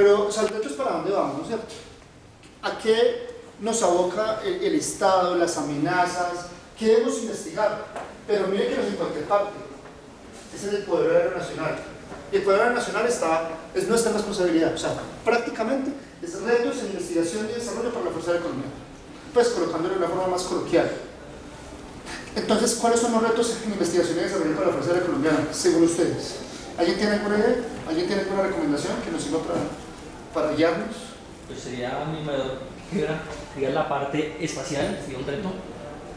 Pero, o sea, el reto es para dónde vamos, ¿no es cierto? ¿A qué nos aboca el Estado, las amenazas? ¿Qué debemos investigar? Pero mire que no es en cualquier parte. Ese es el Poder Aéreo Nacional. Y el Poder Aéreo Nacional es nuestra responsabilidad. O sea, prácticamente es retos en investigación y desarrollo para la Fuerza Aérea Colombiana. Pues colocándolo de una forma más coloquial. Entonces, ¿cuáles son los retos en investigación y desarrollo para la Fuerza Aérea Colombiana, según ustedes? ¿Alguien tiene alguna idea? ¿Alguien tiene alguna recomendación que nos sirva para guiarnos? Pues sería mi mayor sería la parte espacial, sería un reto.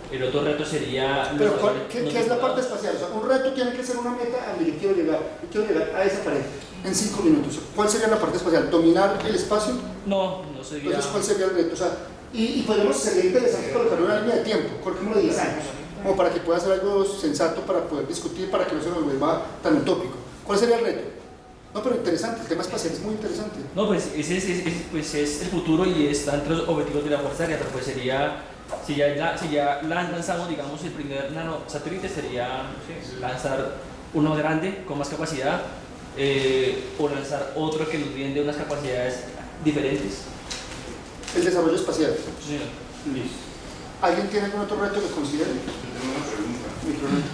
El otro reto sería... Pero ¿qué es la parte espacial? O sea, un reto tiene que ser una meta a donde yo quiero llegar. Yo quiero llegar a esa pared en 5 minutos. ¿Cuál sería la parte espacial? ¿Dominar el espacio? No sería... Entonces, ¿cuál sería el reto? O sea, y podemos, sería interesante colocar una línea de tiempo, coloquémoslo 10 años, como para que pueda ser algo sensato para poder discutir, para que no se nos vuelva tan utópico. ¿Cuál sería el reto? No, pero interesante, el tema espacial es muy interesante. No, pues ese es el futuro y está entre los objetivos de la Fuerza Aérea, pero pues sería, si ya lanzamos, digamos, el primer nanosatélite, sería lanzar uno grande, con más capacidad, o lanzar otro que nos brinde unas capacidades diferentes. El desarrollo espacial. Sí. Listo. ¿Alguien tiene algún otro reto que considere? Yo tengo una pregunta. Mi problema.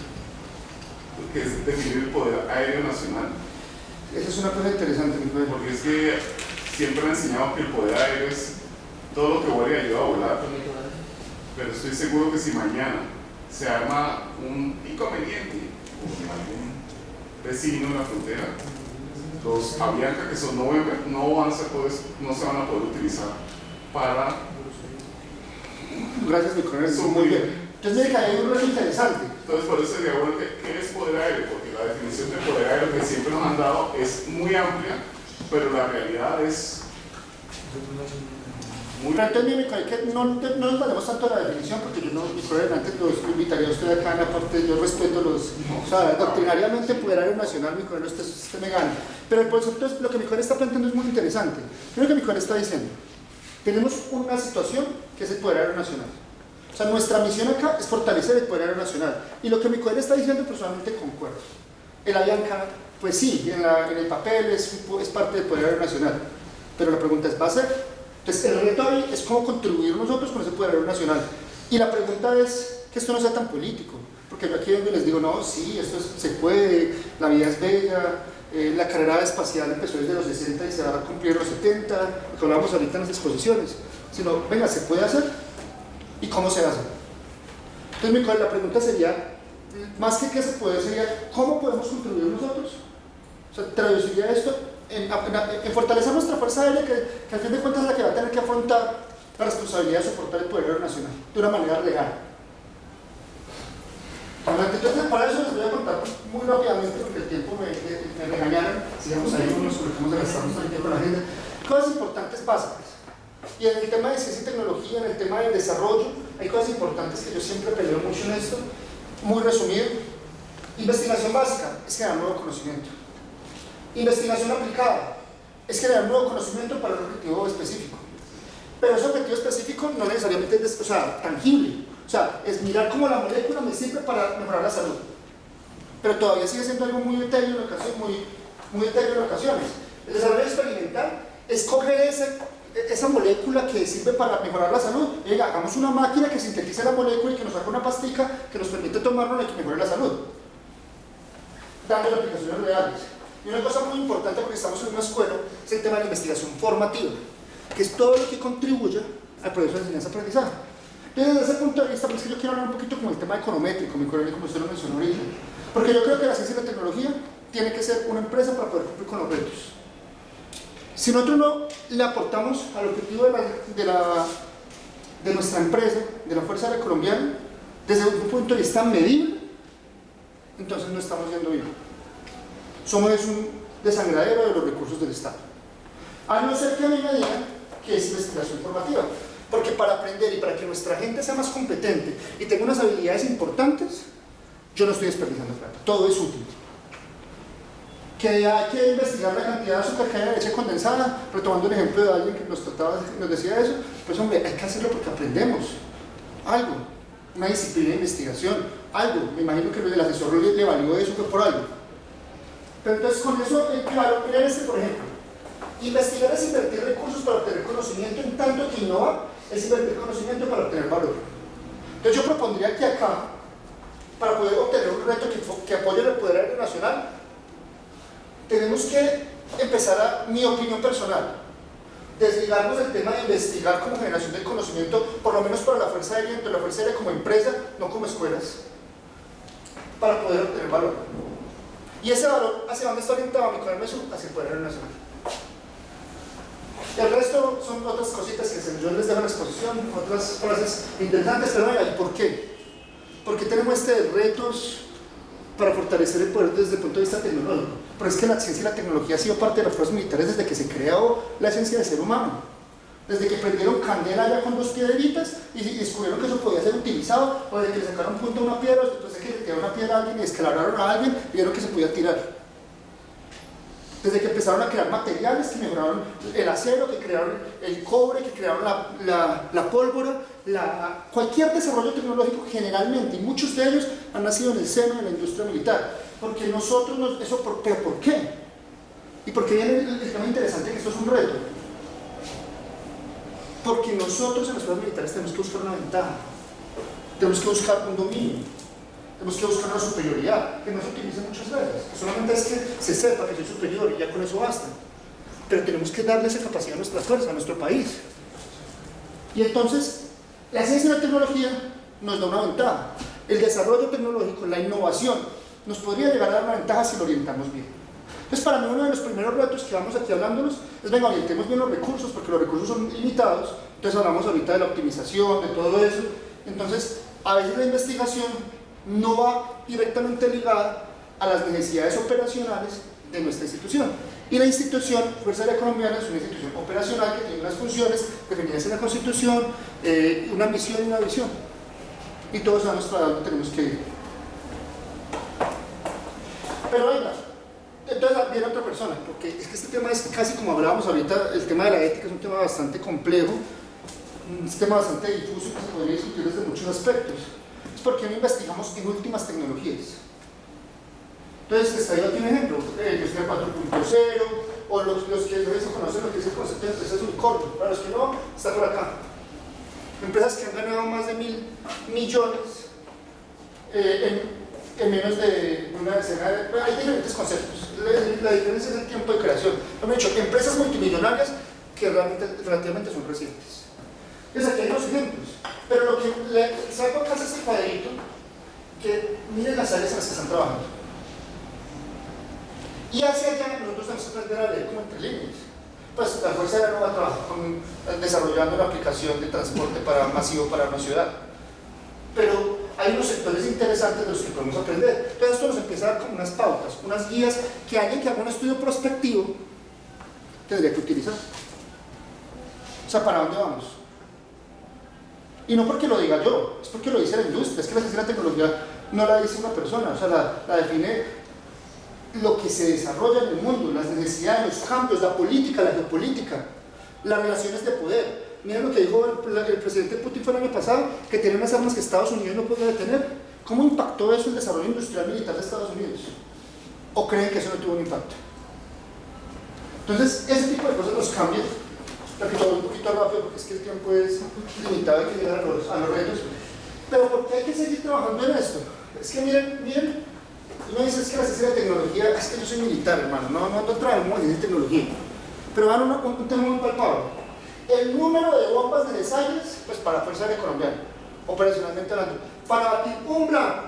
¿Qué es definir el Poder Aéreo Nacional? Esa es una cosa interesante, mi problema. Porque es que siempre me han enseñado que el poder aéreo es todo lo que vuela y ayuda a volar. Pero estoy seguro que si mañana se arma un inconveniente con algún vecino en la frontera, los Avianca que son no se van a poder utilizar para... Gracias, mi coronel. Son Muy bien. Entonces, mire que hay un reto interesante. Entonces, por eso sería bueno ¿qué es poder aéreo? Porque la definición de poder aéreo que siempre nos han dado es muy amplia, pero la realidad es muy... Pero entonces, mire, que no nos valemos tanto de la definición, porque yo no, mi coronel, antes los invitaría a usted acá en la parte, yo respeto los... O sea, doctrinariamente, poder aéreo nacional, mi coronel, usted me gana. Pero el concepto es, lo que mi coronel está planteando es muy interesante. Creo que mi coronel está diciendo, tenemos una situación que es el poder aéreo nacional. O sea, nuestra misión acá es fortalecer el poder aéreo nacional. Y lo que mi coronel está diciendo, personalmente concuerdo. El Avianca, pues sí, en el papel es parte del poder aéreo nacional. Pero la pregunta es, ¿va a ser? Entonces, el reto ahí es cómo contribuir nosotros con ese poder aéreo nacional. Y la pregunta es que esto no sea tan político. Porque yo aquí les digo, no, sí, se puede, la vida es bella, la carrera espacial empezó desde los 60 y se va a cumplir en los 70, lo que hablábamos ahorita en las exposiciones. Sino, venga, ¿se puede hacer? ¿Y cómo se hace? Entonces, la pregunta sería, más que qué se puede, sería ¿cómo podemos contribuir nosotros? O sea, traduciría esto en fortalecer nuestra fuerza aérea, que al fin de cuentas es la que va a tener que afrontar la responsabilidad de soportar el poder aéreo nacional de una manera real. Entonces, para eso les voy a contar muy rápidamente, porque el tiempo me regañaron, sigamos ahí, no nos colocamos de gastarnos el tiempo en la agenda. Cosas importantes básicas. Y en el tema de ciencia y tecnología, en el tema del desarrollo, hay cosas importantes que yo siempre peleo mucho en esto. Muy resumido. Investigación básica es crear nuevo conocimiento. Investigación aplicada es crear nuevo conocimiento para un objetivo específico. Pero ese objetivo específico no necesariamente es tangible. O sea, es mirar cómo la molécula me sirve para mejorar la salud. Pero todavía sigue siendo algo muy etéreo en ocasiones. Muy etéreo en ocasiones. El desarrollo experimental es coger esa molécula que sirve para mejorar la salud. Venga, hagamos una máquina que sintetice la molécula y que nos haga una pastica que nos permite tomarla y que mejore la salud. Dando aplicaciones reales. Y una cosa muy importante, porque estamos en una escuela, es el tema de la investigación formativa, que es todo lo que contribuye al proceso de enseñanza-aprendizaje. Entonces, desde ese punto de vista, pues, yo quiero hablar un poquito como el tema econométrico, como usted lo mencionó ahorita, porque yo creo que la ciencia y la tecnología tiene que ser una empresa para poder cumplir con los retos. Si nosotros no le aportamos al objetivo de nuestra empresa, de la Fuerza Aérea Colombiana, desde un punto de vista medible, entonces no estamos yendo bien. Somos un desangradero de los recursos del Estado. A no ser que a mí me digan que es investigación formativa. Porque para aprender y para que nuestra gente sea más competente y tenga unas habilidades importantes, yo no estoy desperdiciando plata. Todo es útil. Que hay que investigar la cantidad de azúcar que hay en la leche condensada, retomando el ejemplo de alguien que nos decía eso, pues hombre, hay que hacerlo porque aprendemos algo, una disciplina de investigación, algo. Me imagino que el asesor le valió eso, fue por algo. Pero entonces con eso, claro, miren por ejemplo, Investigar es invertir recursos para obtener conocimiento, en tanto que innovar es invertir conocimiento para obtener valor. Entonces yo propondría que acá, para poder obtener un reto que apoye el poder aéreo nacional, tenemos que empezar a, mi opinión personal, desligarnos del tema de investigar como generación del conocimiento, por lo menos para la Fuerza Aérea, entre la Fuerza Aérea como empresa, no como escuelas, para poder obtener valor. Y ese valor, ¿hacia dónde está orientado mi Comercio? Hacia el poder aéreo nacional. El resto son otras cositas que yo les dejo en la exposición, otras frases interesantes, pero venga, ¿y por qué? ¿Por qué tenemos retos para fortalecer el poder desde el punto de vista tecnológico? Pero es que la ciencia y la tecnología ha sido parte de las fuerzas militares desde que se creó la esencia del ser humano. Desde que prendieron candela ya con 2 piedritas y descubrieron que eso podía ser utilizado, o desde que le sacaron punta a una piedra, después de que le tiraron una piedra a alguien y descalabraron a alguien y vieron que se podía tirar. Desde que empezaron a crear materiales que mejoraron el acero, que crearon el cobre, que crearon la pólvora, cualquier desarrollo tecnológico generalmente, y muchos de ellos han nacido en el seno de la industria militar. Porque nosotros, ¿pero por qué? ¿Y por qué viene el tema interesante que esto es un reto? Porque nosotros en las fuerzas militares tenemos que buscar una ventaja, tenemos que buscar un dominio, tenemos que buscar una superioridad, que no se utilice muchas veces, que solamente es que se sepa que soy superior y ya con eso basta. Pero tenemos que darle esa capacidad a nuestra fuerza, a nuestro país. Y entonces, la ciencia y la tecnología nos da una ventaja. El desarrollo tecnológico, la innovación, nos podría llegar a dar una ventaja si lo orientamos bien. Entonces, para mí uno de los primeros retos que vamos aquí hablándonos es, venga, orientemos bien los recursos, porque los recursos son limitados. Entonces hablamos ahorita de la optimización, de todo eso. Entonces, a veces la investigación no va directamente ligada a las necesidades operacionales de nuestra institución. Y la institución, Fuerza Aérea Colombiana, es una institución operacional que tiene unas funciones definidas en la Constitución, una misión y una visión. Y todos sabemos para dónde tenemos que ir. Pero venga, entonces viene otra persona, porque es que este tema es casi como hablábamos ahorita, el tema de la ética es un tema bastante complejo, un tema bastante difuso que se podría discutir desde muchos aspectos. Es porque no investigamos en últimas tecnologías. Entonces, les traigo aquí un ejemplo, Industria 4.0, o los que no conocen lo que es el concepto de empresas unicornio. Para los que no, está por acá. Empresas que han ganado más de 1.000 millones en menos de una decena de... Hay diferentes conceptos. La diferencia es el tiempo de creación. Hemos dicho, empresas multimillonarias que relativamente son recientes. Entonces, aquí hay los ejemplos. Pero lo que saco acá es este cuadrito, que miren las áreas en las que están trabajando. Y hacia allá nosotros tenemos que aprender a leer como entre líneas. Pues la Fuerza Aérea no va a trabajar desarrollando una aplicación de transporte masivo para una ciudad. Pero hay unos sectores interesantes de los que podemos aprender. Entonces esto nos empieza a dar como unas pautas, unas guías que alguien que haga un estudio prospectivo tendría que utilizar. O sea, ¿para dónde vamos? Y no porque lo diga yo, es porque lo dice la industria. Es que la ciencia y la tecnología no la dice una persona, o sea, la define lo que se desarrolla en el mundo, las necesidades, los cambios, la política, la geopolítica, las relaciones de poder. Miren lo que dijo el presidente Putin el año pasado, que tiene unas armas que Estados Unidos no podía detener. ¿Cómo impactó eso el desarrollo industrial militar de Estados Unidos? ¿O creen que eso no tuvo un impacto? Entonces, ese tipo de cosas nos cambian. Repito un poquito rápido porque es que el tiempo es limitado, hay que llegar a los retos. Pero ¿por qué hay que seguir trabajando en esto? Es que miren, uno dice, es que la ciencia de tecnología, es que yo soy militar, hermano, no traemos en tecnología. Pero van un tema muy palpable. El número de bombas necesarias, pues para Fuerza Aérea Colombiana, operacionalmente hablando, para batir un blanco,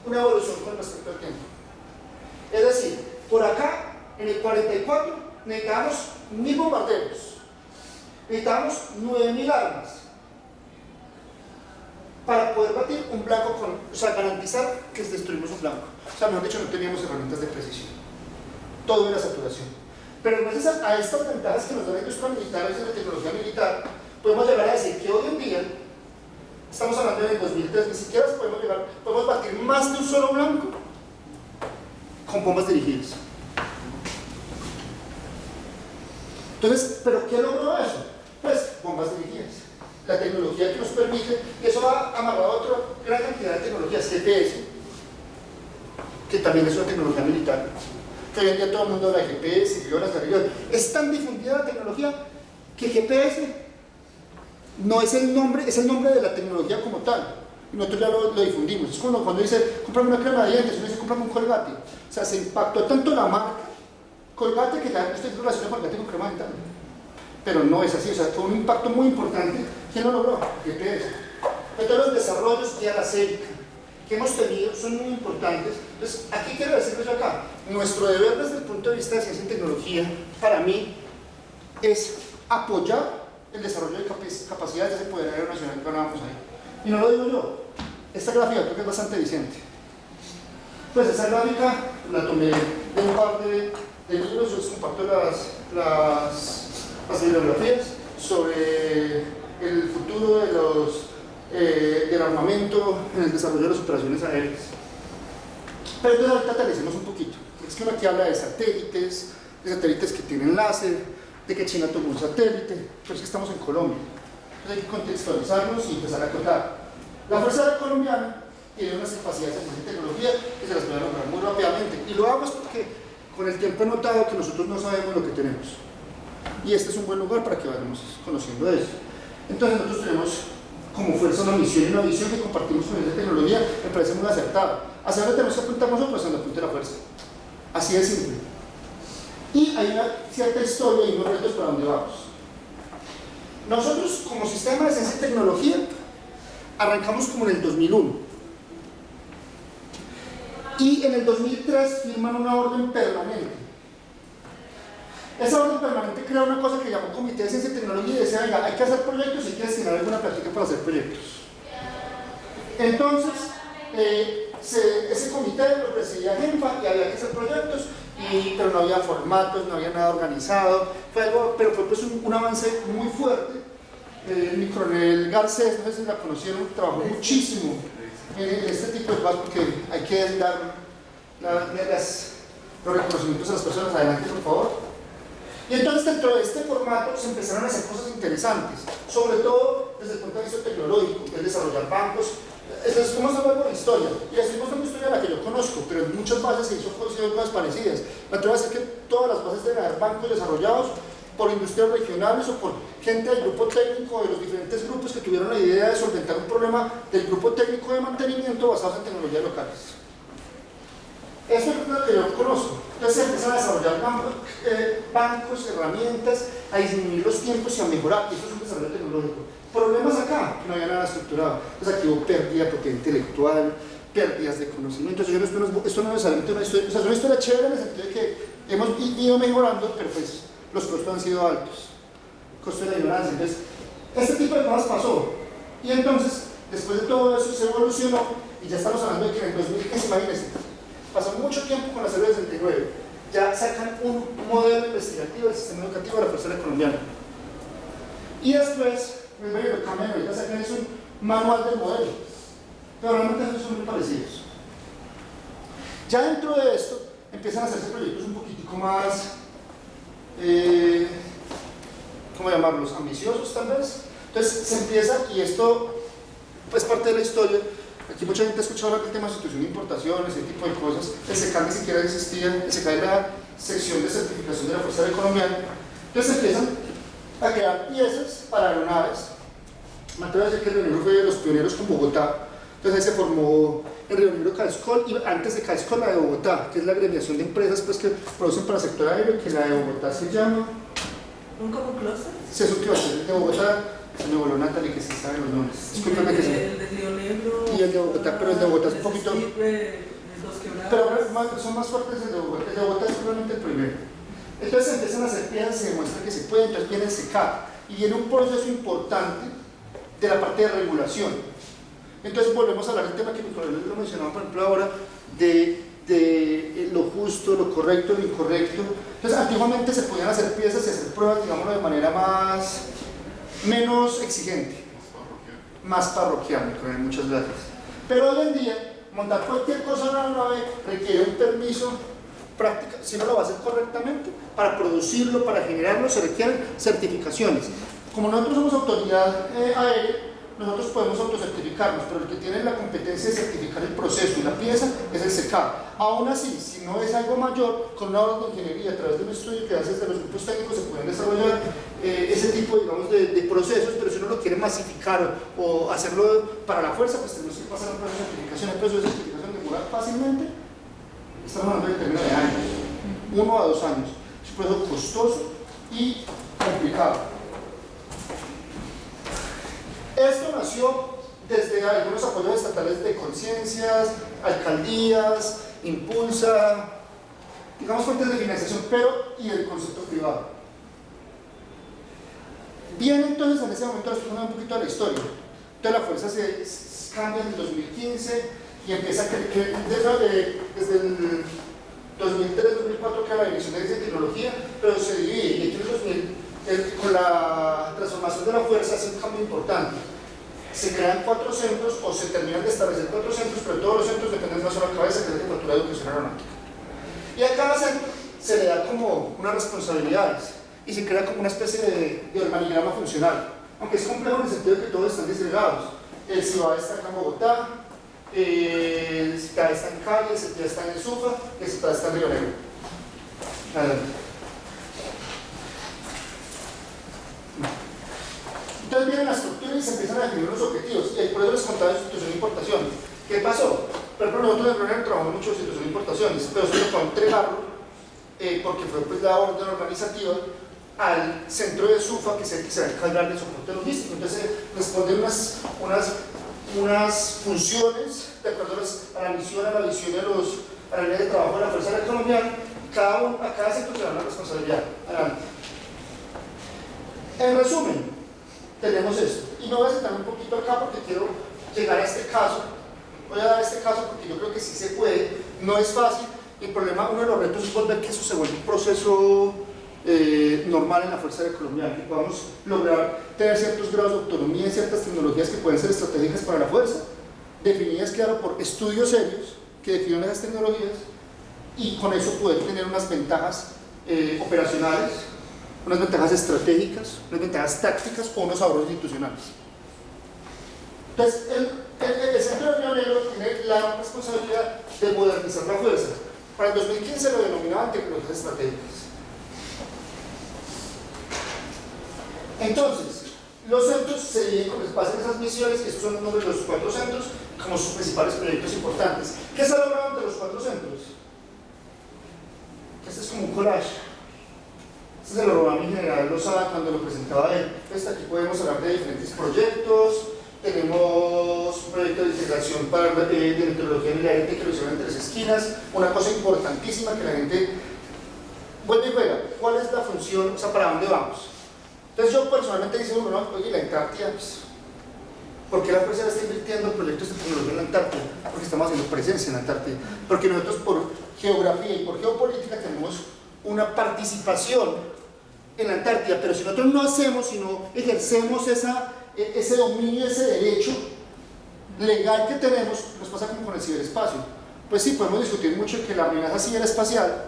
una evolución con respecto al tiempo. Es decir, por acá, en el 44, necesitábamos 1.000 bombarderos, necesitábamos 9.000 armas, para poder batir un blanco, o sea, garantizar que destruimos un blanco. O sea, mejor dicho, no teníamos herramientas de precisión. Todo era saturación. Pero gracias a estas ventajas que nos da la industria militar y la tecnología militar, podemos llegar a decir que hoy en día, estamos hablando del 2003, ni siquiera podemos batir más de un solo blanco con bombas dirigidas. Entonces, ¿pero qué logró eso? Pues bombas dirigidas. La tecnología que nos permite, y eso va amarrado a otra gran cantidad de tecnologías, GPS, que también es una tecnología militar. que hoy en día todo el mundo habla de GPS, y horas de arriba. Es tan difundida la tecnología que GPS no es el nombre, es el nombre de la tecnología como tal. Y nosotros ya lo difundimos. Es como cuando dice, cómprame una crema de dientes, uno dice, cómprame un Colgate. O sea, se impactó tanto la marca Colgate que ya usted relaciona Colgate con crema dental. Pero no es así, o sea, fue un impacto muy importante. ¿Quién lo logró? GPS. Entonces los desarrollos de la Cérica que hemos tenido son muy importantes. Entonces, aquí quiero decirles acá, nuestro deber desde el punto de vista de ciencia y tecnología, para mí, es apoyar el desarrollo de capacidades de ese poder aéreo nacional que hablábamos ahí. Y no lo digo yo, esta gráfica creo que es bastante diciente. Pues esa gráfica la tomé de un par de libros, yo les comparto las bibliografías sobre el futuro del armamento en el desarrollo de las operaciones aéreas. Pero entonces ahorita aterricemos un poquito. Es que uno aquí habla de satélites que tienen láser, de que China tomó un satélite, pero es que estamos en Colombia. Entonces hay que contextualizarnos y empezar a acotar. La Fuerza Aérea Colombiana tiene unas capacidades de tecnología que se las voy a nombrar muy rápidamente. Y lo hago es porque con el tiempo he notado que nosotros no sabemos lo que tenemos. Y este es un buen lugar para que vayamos conociendo eso. Entonces nosotros tenemos como fuerza una misión y una visión que compartimos con esa tecnología, me parece muy acertada. ¿Hacia dónde tenemos que apuntar nosotros? Hacia donde apunte la fuerza. Así de simple. Y hay una cierta historia y unos retos para dónde vamos. Nosotros, como sistema de ciencia y tecnología, arrancamos como en el 2001. Y en el 2003 firman una orden permanente. Esa orden permanente crea una cosa que llamó Comité de Ciencia y Tecnología y decía, venga, hay que hacer proyectos y hay que destinar alguna práctica para hacer proyectos. Entonces, ese comité lo presidía GENFA y había que hacer proyectos, pero no había formatos, no había nada organizado, pero fue pues un avance muy fuerte. Mi coronel Garcés, no sé si la conocieron, trabajó muchísimo en este tipo de cosas porque hay que dar los reconocimientos a las personas. Adelante, por favor. Y entonces dentro de este formato se empezaron a hacer cosas interesantes, sobre todo desde el punto de vista tecnológico, que es desarrollar bancos. Estamos hablando de historia, y estamos hablando de historia la que yo conozco, pero en muchas bases se hizo cosas parecidas. Me atrevo a decir que todas las bases deben haber bancos desarrollados por industrias regionales o por gente del grupo técnico de los diferentes grupos que tuvieron la idea de solventar un problema del grupo técnico de mantenimiento basados en tecnologías locales. Eso es lo que yo conozco. Entonces se empiezan a desarrollar bancos, herramientas, a disminuir los tiempos y a mejorar. Eso es un desarrollo tecnológico. Problemas acá, no había nada estructurado. Entonces aquí hubo pérdida de propiedad intelectual, pérdidas de conocimiento. Esto no es necesariamente una historia, o sea, es una historia chévere en el sentido de que hemos ido mejorando, pero pues los costos han sido altos. Costo de la ignorancia. Entonces, este tipo de cosas pasó. Y entonces, después de todo eso, se evolucionó y ya estamos hablando de que en el 2015, imagínense, pasó mucho tiempo con la Célula 69. Ya sacan un modelo investigativo del sistema educativo de la Fuerza Aérea Colombiana. Y después, lo cambian, ahorita sacan es un manual del modelo. Pero realmente son muy parecidos. Ya dentro de esto, empiezan a hacerse proyectos un poquitico más, ¿cómo llamarlos? Ambiciosos tal vez. Entonces se empieza, y esto es parte de la historia. Aquí mucha gente ha escuchado hablar del tema de sustitución de importaciones, ese tipo de cosas. El SECAL ni siquiera existía, el SECAL era la sección de certificación de la Fuerza Aérea Colombiana. Entonces empiezan a crear piezas para aeronaves. Me atrevo a decir que el Río Negro fue de los pioneros con Bogotá. Entonces ahí se formó el Río Negro Calscol, y antes de Calscol la de Bogotá, que es la agremiación de empresas pues, que producen para el sector aéreo, que la de Bogotá se llama... ¿Un como clúster? Sí, es un clúster de Bogotá. Se me voló Natalie que sí sabe los nombres. Discúlpeme que sí. El de Río Negro. Y el de Bogotá, pero el de Bogotá es un poquito. Pero son más fuertes el de Bogotá. El de Bogotá es probablemente el primero. Entonces se empiezan a hacer piezas, se demuestra que se puede, entonces viene el SECAP. Y viene un proceso importante de la parte de regulación. Entonces volvemos a hablar del tema que mi colega lo mencionaba, por ejemplo, ahora, de lo justo, lo correcto, lo incorrecto. Entonces antiguamente se podían hacer piezas y hacer pruebas, digámoslo, de manera menos exigente, más parroquial, muchas gracias. Pero hoy en día, montar cualquier cosa en una nave requiere un permiso práctico, si no lo va a hacer correctamente, para producirlo, para generarlo, se requieren certificaciones. Como nosotros somos autoridad aérea, nosotros podemos autocertificarnos, pero el que tiene la competencia de certificar el proceso y la pieza es el SECAV. Aún así, si no es algo mayor, con una orden de ingeniería a través de un estudio que hace desde los grupos técnicos se pueden desarrollar ese tipo, digamos, de procesos, pero si uno lo quiere masificar o hacerlo para la fuerza, pues tenemos que pasar a un proceso de certificación. El proceso de certificación demora fácilmente, estamos hablando de términos de años, 1 a 2 años. Es un proceso costoso y complicado. Esto nació desde algunos apoyos estatales de conciencias, alcaldías, Impulsa, digamos fuentes de financiación, pero y el concepto privado. Bien, entonces en ese momento les pongo un poquito de la historia. Entonces la fuerza se cambia en el 2015 y empieza desde el 2003-2004 que la Dirección de Ciencia y Tecnología, pero se divide y aquí en el 2000 con la transformación de la fuerza hace un cambio importante. Se crean 4 centros o se terminan de establecer 4 centros, pero todos los centros dependen de una sola cabeza, que es la Jefatura de Educación Aeronáutica. Y a cada centro se le da como unas responsabilidades y se crea como una especie de organigrama funcional, aunque es complejo en el sentido de que todos están disgregados. El CIBA está acá en Bogotá, el CITA está en Cali, el CITA está en el SUFA, el CITA está en Río Negro. Adelante. Entonces vienen las estructuras y se empiezan a definir unos objetivos, y por eso les contaba de sustitución e importación. ¿Qué pasó? Por ejemplo, nosotros en Ronald trabajamos mucho en sustitución e importaciones, pero solo para entregarlo, porque fue pues, la orden organizativa al centro de SUFA, que es el que se va a encargar del soporte logístico. Entonces responden unas funciones de acuerdo a la misión, a la visión a la línea de trabajo de la Fuerza Aérea Colombiana. A cada centro se da una responsabilidad. Adelante. En resumen, tenemos esto, y me voy a sentar un poquito acá porque quiero llegar a este caso. Voy a dar este caso porque yo creo que sí se puede, no es fácil. El problema, uno de los retos es volver que eso se vuelva un proceso normal en la Fuerza Aérea Colombiana, que podamos lograr tener ciertos grados de autonomía en ciertas tecnologías que pueden ser estratégicas para la fuerza, definidas claro por estudios serios que definan esas tecnologías, y con eso poder tener unas ventajas operacionales, unas ventajas estratégicas, unas ventajas tácticas o unos ahorros institucionales. Entonces, el Centro de Río Negro tiene la responsabilidad de modernizar la fuerza. Para el 2015 lo denominaban tecnologías estratégicas. Entonces, los centros se dividen con espacio en esas misiones, que estos son uno de los 4 centros, como sus principales proyectos importantes. ¿Qué se ha logrado entre los 4 centros? Este es como un collage. Este se lo robó a mi general Lozada cuando lo presentaba él. Entonces aquí podemos hablar de diferentes proyectos. Tenemos un proyecto de integración de meteorología militar que lo hicieron en 3 esquinas. Una cosa importantísima que la gente vuelve y juega. ¿Cuál es la función? O sea, ¿para dónde vamos? Entonces yo personalmente dice uno, no, oye, la Antártida, pues, ¿por qué la Fuerza está invirtiendo en proyectos de tecnología en la Antártida? Porque estamos haciendo presencia en la Antártida. Porque nosotros por geografía y por geopolítica tenemos una participación en la Antártida, pero si nosotros no hacemos, si no ejercemos ese dominio, ese derecho legal que tenemos, nos pasa como con el ciberespacio. Pues sí, podemos discutir mucho que la amenaza ciberespacial,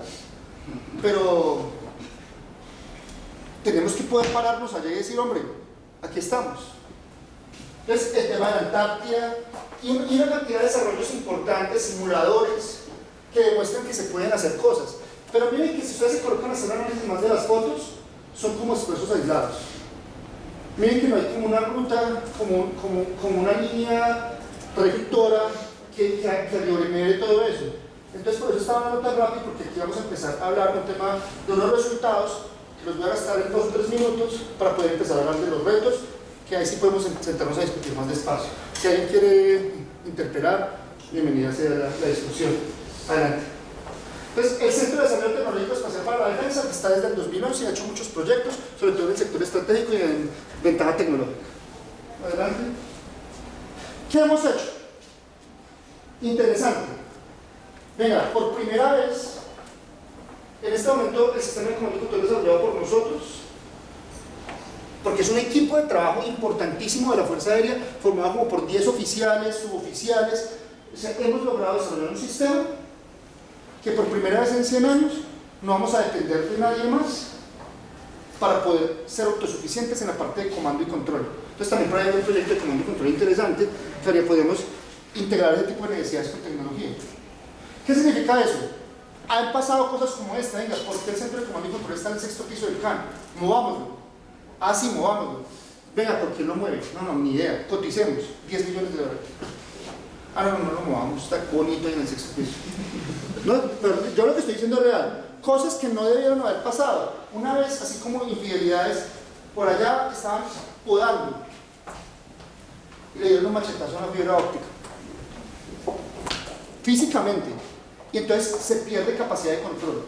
pero tenemos que poder pararnos allá y decir, hombre, aquí estamos. Entonces, el tema de la Antártida y una cantidad de desarrollos importantes, simuladores, que demuestran que se pueden hacer cosas. Pero miren que si ustedes se colocan a hacer análisis más de las fotos, son como esfuerzos aislados. Miren que no hay como una ruta, como una línea rectora que oriene todo eso. Entonces por eso estaba hablando tan rápido, porque aquí vamos a empezar a hablar de un tema de unos resultados que los voy a gastar en 2 o 3 minutos para poder empezar a hablar de los retos, que ahí sí podemos sentarnos a discutir más despacio. Si alguien quiere interpelar, bienvenida sea la discusión. Adelante. Entonces, el Centro de Desarrollo Tecnológico Espacial para la Defensa, que está desde el 2011 y ha hecho muchos proyectos, sobre todo en el sector estratégico y en ventaja tecnológica. Adelante. ¿Qué hemos hecho? Interesante. Venga, por primera vez, en este momento el sistema económico todo desarrollado por nosotros, porque es un equipo de trabajo importantísimo de la Fuerza Aérea, formado como por 10 oficiales, suboficiales. O sea, hemos logrado desarrollar un sistema que por primera vez en 100 años no vamos a depender de nadie más para poder ser autosuficientes en la parte de comando y control. Entonces también por ahí hay un proyecto de comando y control interesante, que podemos integrar ese tipo de necesidades con tecnología. ¿Qué significa eso? Han pasado cosas como esta, venga, ¿por qué el centro de comando y control está en el 6º piso del CAN? Movámoslo. Ah, sí, movámoslo. Venga, ¿por qué lo mueve? No, ni idea. Coticemos, $10 millones. Ah, no lo movamos, está bonito ahí en el 6º piso. No, pero yo lo que estoy diciendo es real. Cosas que no debieron haber pasado. Una vez, así como infidelidades, por allá estaban podando y le dieron un machetazo a una fibra óptica. Físicamente. Y entonces se pierde capacidad de control.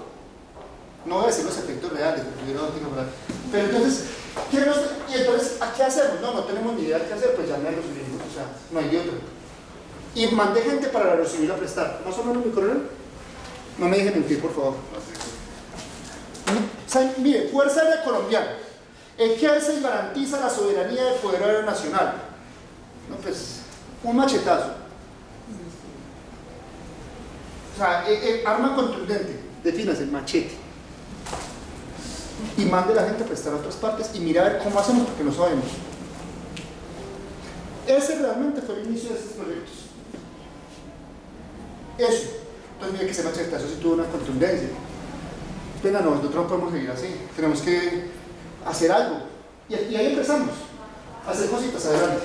No voy a decir los efectos reales de la fibra óptica, pero entonces, ¿qué hacemos? No tenemos ni idea de qué hacer, pues llame a los civiles, o sea, no hay de otro. Y mandé gente para la civil a prestar. ¿Más o menos mi correo? No me dejen mentir, por favor. O sea, mire, Fuerza Aérea Colombiana ejerce y garantiza la soberanía del poder aéreo nacional. No, pues, un machetazo. O sea, arma contundente, defínase, machete. Y mande a la gente a prestar a otras partes y mira a ver cómo hacemos, porque no sabemos. Ese realmente fue el inicio de estos proyectos. Eso. Entonces, mire que ese machetazo sí tuvo una contundencia. Pena, no, nosotros no podemos seguir así. Tenemos que hacer algo. Y ahí empezamos a hacer cositas adelante.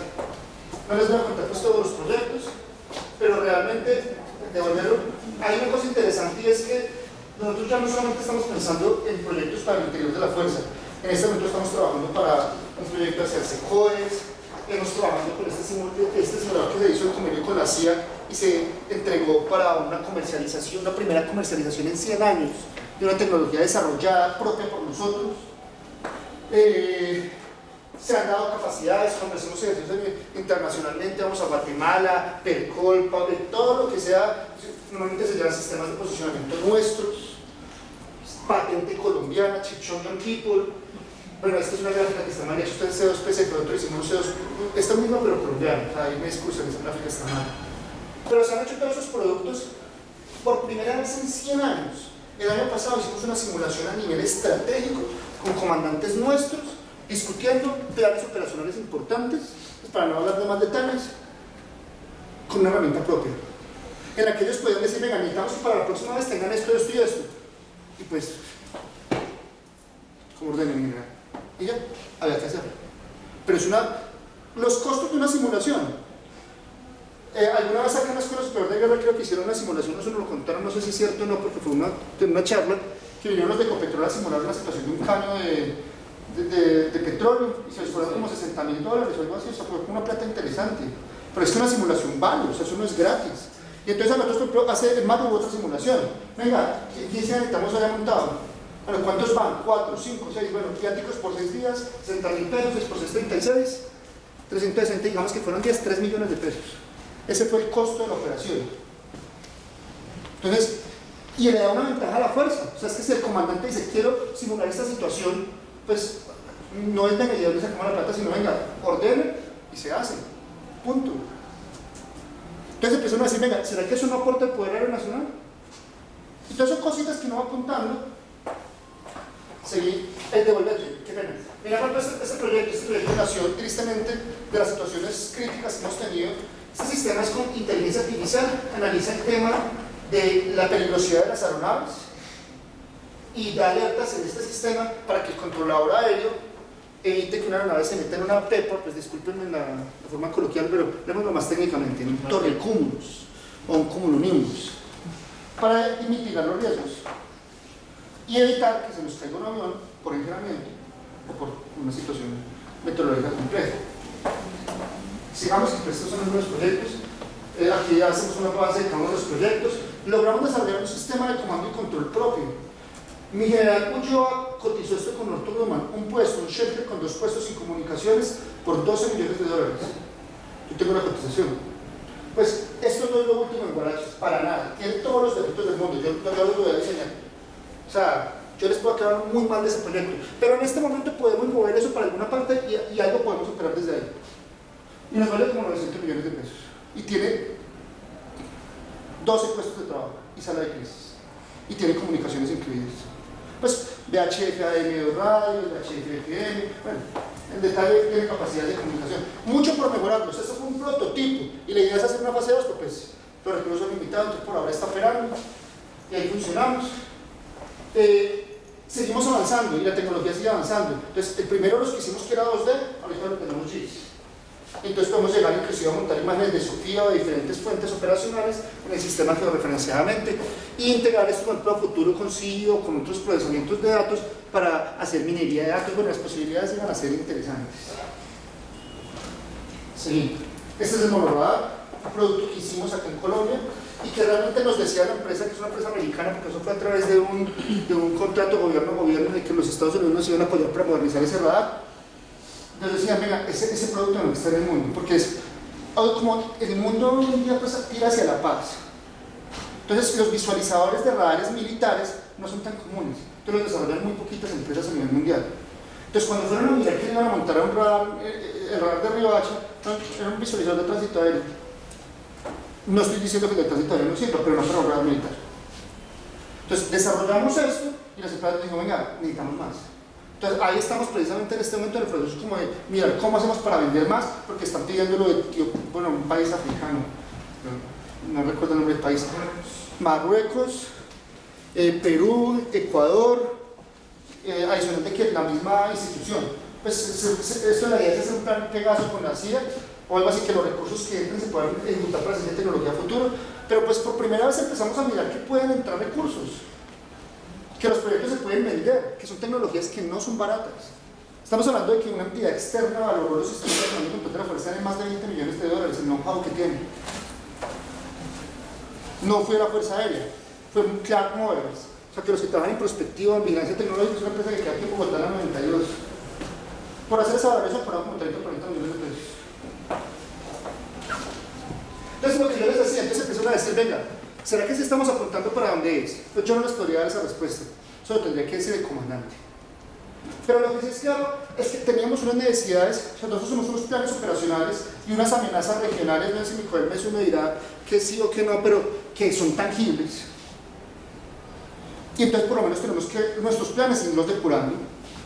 No les voy a contar pues todos los proyectos, pero realmente, hay una cosa interesante y es que nosotros ya no solamente estamos pensando en proyectos para el interior de la fuerza. En este momento estamos trabajando para un proyecto hacia SECOES, hemos trabajado con este simulador que se hizo en convenio con la CIA y se entregó para una primera comercialización en 100 años de una tecnología desarrollada propia por nosotros. Se han dado capacidades, cuando hacemos ejercicios internacionalmente, vamos a Guatemala, Percol, todo lo que sea, normalmente se llaman sistemas de posicionamiento nuestros, patente colombiana, Chichonian People. Bueno, esta es una gráfica que está mal hecha, esto es C2PC, pero nosotros hicimos C2, esta misma pero colombiana, ahí me excusan, esa gráfica está mal. Pero se han hecho todos esos productos por primera vez en 100 años. El año pasado hicimos una simulación a nivel estratégico con comandantes nuestros, discutiendo planes operacionales importantes, pues para no hablar de más detalles, con una herramienta propia, en la que ellos podían decir, venga, necesitamos que para la próxima vez tengan esto, esto y esto. Y pues, como orden en general. Y ya, había que hacerlo. Pero es los costos de una simulación. Alguna vez acá en la Escuela Superior de Guerra creo que hicieron una simulación, eso nos lo contaron, no sé si es cierto o no, porque fue una charla que vinieron los de Ecopetrol a simular una situación de un caño de petróleo y se les fueron como $60.000 o algo así, o sea, fue una plata interesante. Pero es que una simulación vale, o sea, eso no es gratis. Y entonces a nosotros, por ejemplo, hace en marzo hubo otra simulación. Venga, ¿quién necesitamos allá montado? Bueno, ¿cuántos van? 4, 5, 6, bueno, viáticos por 6 días, $60.000, 6 por 6, 36, 360, digamos que fueron 3 millones de pesos. Ese fue el costo de la operación. Entonces, y le da una ventaja a la fuerza. O sea, es que si el comandante dice, quiero simular esta situación, pues no es de medida donde sacamos la plata, sino venga, ordenen y se hace. Punto. Entonces empezaron a decir, venga, ¿será que eso no aporta el poder aéreo nacional? Entonces son cositas que uno va apuntando. Seguí, devolverte, qué pena. Mira, cuando este proyecto nació tristemente de las situaciones críticas que hemos tenido. Este sistema es con inteligencia artificial, analiza el tema de la peligrosidad de las aeronaves y da alertas en este sistema para que el controlador aéreo evite que una aeronave se meta en una pepa, pues discúlpenme la forma coloquial, pero veámoslo más técnicamente, en un torrecúmulos o un cumulonimbus, para mitigar los riesgos y evitar que se nos caiga un avión por engenamiento o por una situación meteorológica compleja. Sigamos, que estos son algunos proyectos. Aquí ya hacemos una base de cada uno de los proyectos. Logramos desarrollar un sistema de comando y control propio. Mi general Ulloa cotizó esto con Northrop Grumman, un puesto, un shelter con 2 puestos y comunicaciones por $12 millones. Yo tengo la cotización. Pues esto no es lo último en Guaraches, para nada. Tiene todos los defectos del mundo, yo los voy a diseñar. O sea, yo les puedo quedar muy mal de ese proyecto, pero en este momento podemos mover eso para alguna parte y algo podemos operar desde ahí. Y nos vale como $900 millones. Y tiene 12 puestos de trabajo y sala de crisis. Y tiene comunicaciones incluidas. Pues VHF AM radios, VHF FM, bueno, en detalle tiene capacidad de comunicación. Mucho por mejorarlos. Esto fue un prototipo y la idea es hacer una fase 2, pues los recursos son limitados, entonces por ahora está operando y ahí funcionamos. Seguimos avanzando y la tecnología sigue avanzando. Entonces, el primero los que hicimos que era 2D, ahorita lo tenemos GIS. Entonces podemos llegar inclusive a montar imágenes de Sofía o de diferentes fuentes operacionales en el sistema georreferenciadamente e integrar esto, por ejemplo, a futuro con CI o con otros procesamientos de datos para hacer minería de datos. Bueno, las posibilidades iban a ser interesantes. Seguimos. Este es el monoradar, un producto que hicimos acá en Colombia y que realmente nos decía la empresa, que es una empresa americana, porque eso fue a través de un contrato gobierno-gobierno en el que los Estados Unidos nos iban a apoyar para modernizar ese radar. Nos decían, venga, ese producto no está en el mundo, porque es como el mundo hoy en día pues, tira hacia la paz. Entonces, los visualizadores de radares militares no son tan comunes, entonces los desarrollan muy poquitas empresas a nivel mundial. Entonces, cuando fueron a mirar que iban a montar un radar, el radar de Riohacha, era un visualizador de tránsito aéreo. No estoy diciendo que el de tránsito aéreo no sirva, pero no para un radar militar. Entonces, desarrollamos esto y las empresas dijeron, venga, necesitamos más. Entonces ahí estamos precisamente en este momento en el proceso como de mirar cómo hacemos para vender más, porque están pidiéndolo de bueno, un país africano, no recuerdo el nombre del país, Marruecos, Perú, Ecuador, adicional de que la misma institución, pues esto en la idea es hacer un plan Pegaso con la CIA o algo así, que los recursos que entren se puedan ejecutar para hacer tecnología a futuro, pero pues por primera vez empezamos a mirar que pueden entrar recursos, que los proyectos se pueden vender, que son tecnologías que no son baratas. Estamos hablando de que una entidad externa valoró los sistemas de control de la fuerza en más de 20 millones de dólares, el know-how que tiene. No fue la Fuerza Aérea, fue un Clark Motors. O sea que los que trabajan en prospectiva, en vigilancia tecnológica, es una empresa que queda aquí en Bogotá en la 92. Por hacer esa valoración, pagaron como 30 o 40 millones de pesos. Entonces, lo que yo les decía, entonces empezaron a decir, venga, ¿será que sí estamos apuntando para dónde es? Pues yo no les podría dar esa respuesta, eso lo tendría que decir el comandante. Pero lo que sí es claro es que teníamos unas necesidades, o sea, nosotros somos unos planes operacionales y unas amenazas regionales, no sé si mi colega me dirá que sí o que no, pero que son tangibles. Y entonces por lo menos tenemos que nuestros planes irlos depurando.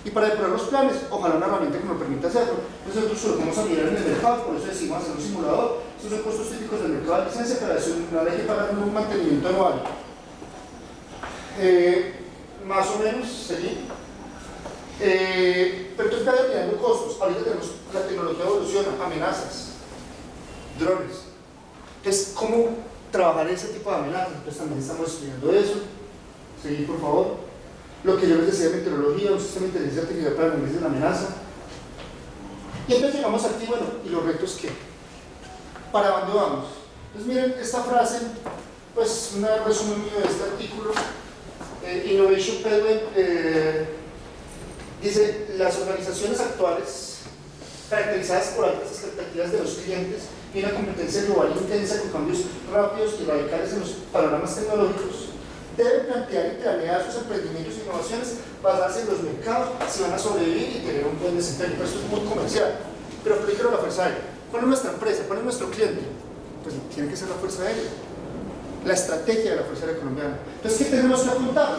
Y para depurar los planes, ojalá una herramienta que nos permita hacerlo. Entonces nosotros lo vamos a mirar en el mercado, por eso decimos hacer un simulador. Estos son costos típicos del mercado de licencia, pero hay que pagar un mantenimiento anual. Más o menos, ¿sí? Pero entonces vaya mirando costos. Ahorita tenemos la tecnología evoluciona, amenazas, drones. Entonces, ¿cómo trabajar ese tipo de amenazas? Entonces también estamos estudiando eso. Sí, por favor. Lo que yo les decía de meteorología, un sistema de inteligencia artificial para el análisis de la amenaza. Y entonces llegamos aquí, bueno, ¿y los retos qué? ¿Para dónde vamos? Entonces miren esta frase, pues un resumen mío de este artículo. Innovation Pedway dice, las organizaciones actuales, caracterizadas por altas expectativas de los clientes y una competencia global intensa con cambios rápidos y radicales en los panoramas tecnológicos, deben plantear y planear sus emprendimientos e innovaciones basadas en los mercados, si van a sobrevivir y tener un buen desempeño. Esto es muy comercial, pero aplíquelo a la Fuerza Aérea. ¿Cuál es nuestra empresa? ¿Cuál es nuestro cliente? Pues tiene que ser la Fuerza Aérea, la estrategia de la Fuerza Aérea Colombiana. Entonces, ¿qué tenemos que apuntar?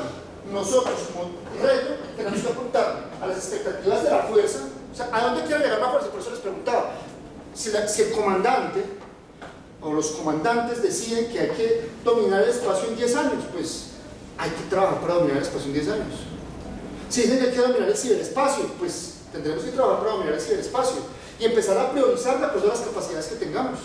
Nosotros, como reto, tenemos que apuntar a las expectativas de la Fuerza. O sea, ¿a dónde quiere llegar la Fuerza? Por eso les preguntaba, si el comandante o los comandantes deciden que hay que dominar el espacio en 10 años, pues hay que trabajar para dominar el espacio en 10 años. Si dicen que hay que dominar el ciberespacio, pues tendremos que trabajar para dominar el ciberespacio y empezar a priorizar de acuerdo a las capacidades que tengamos.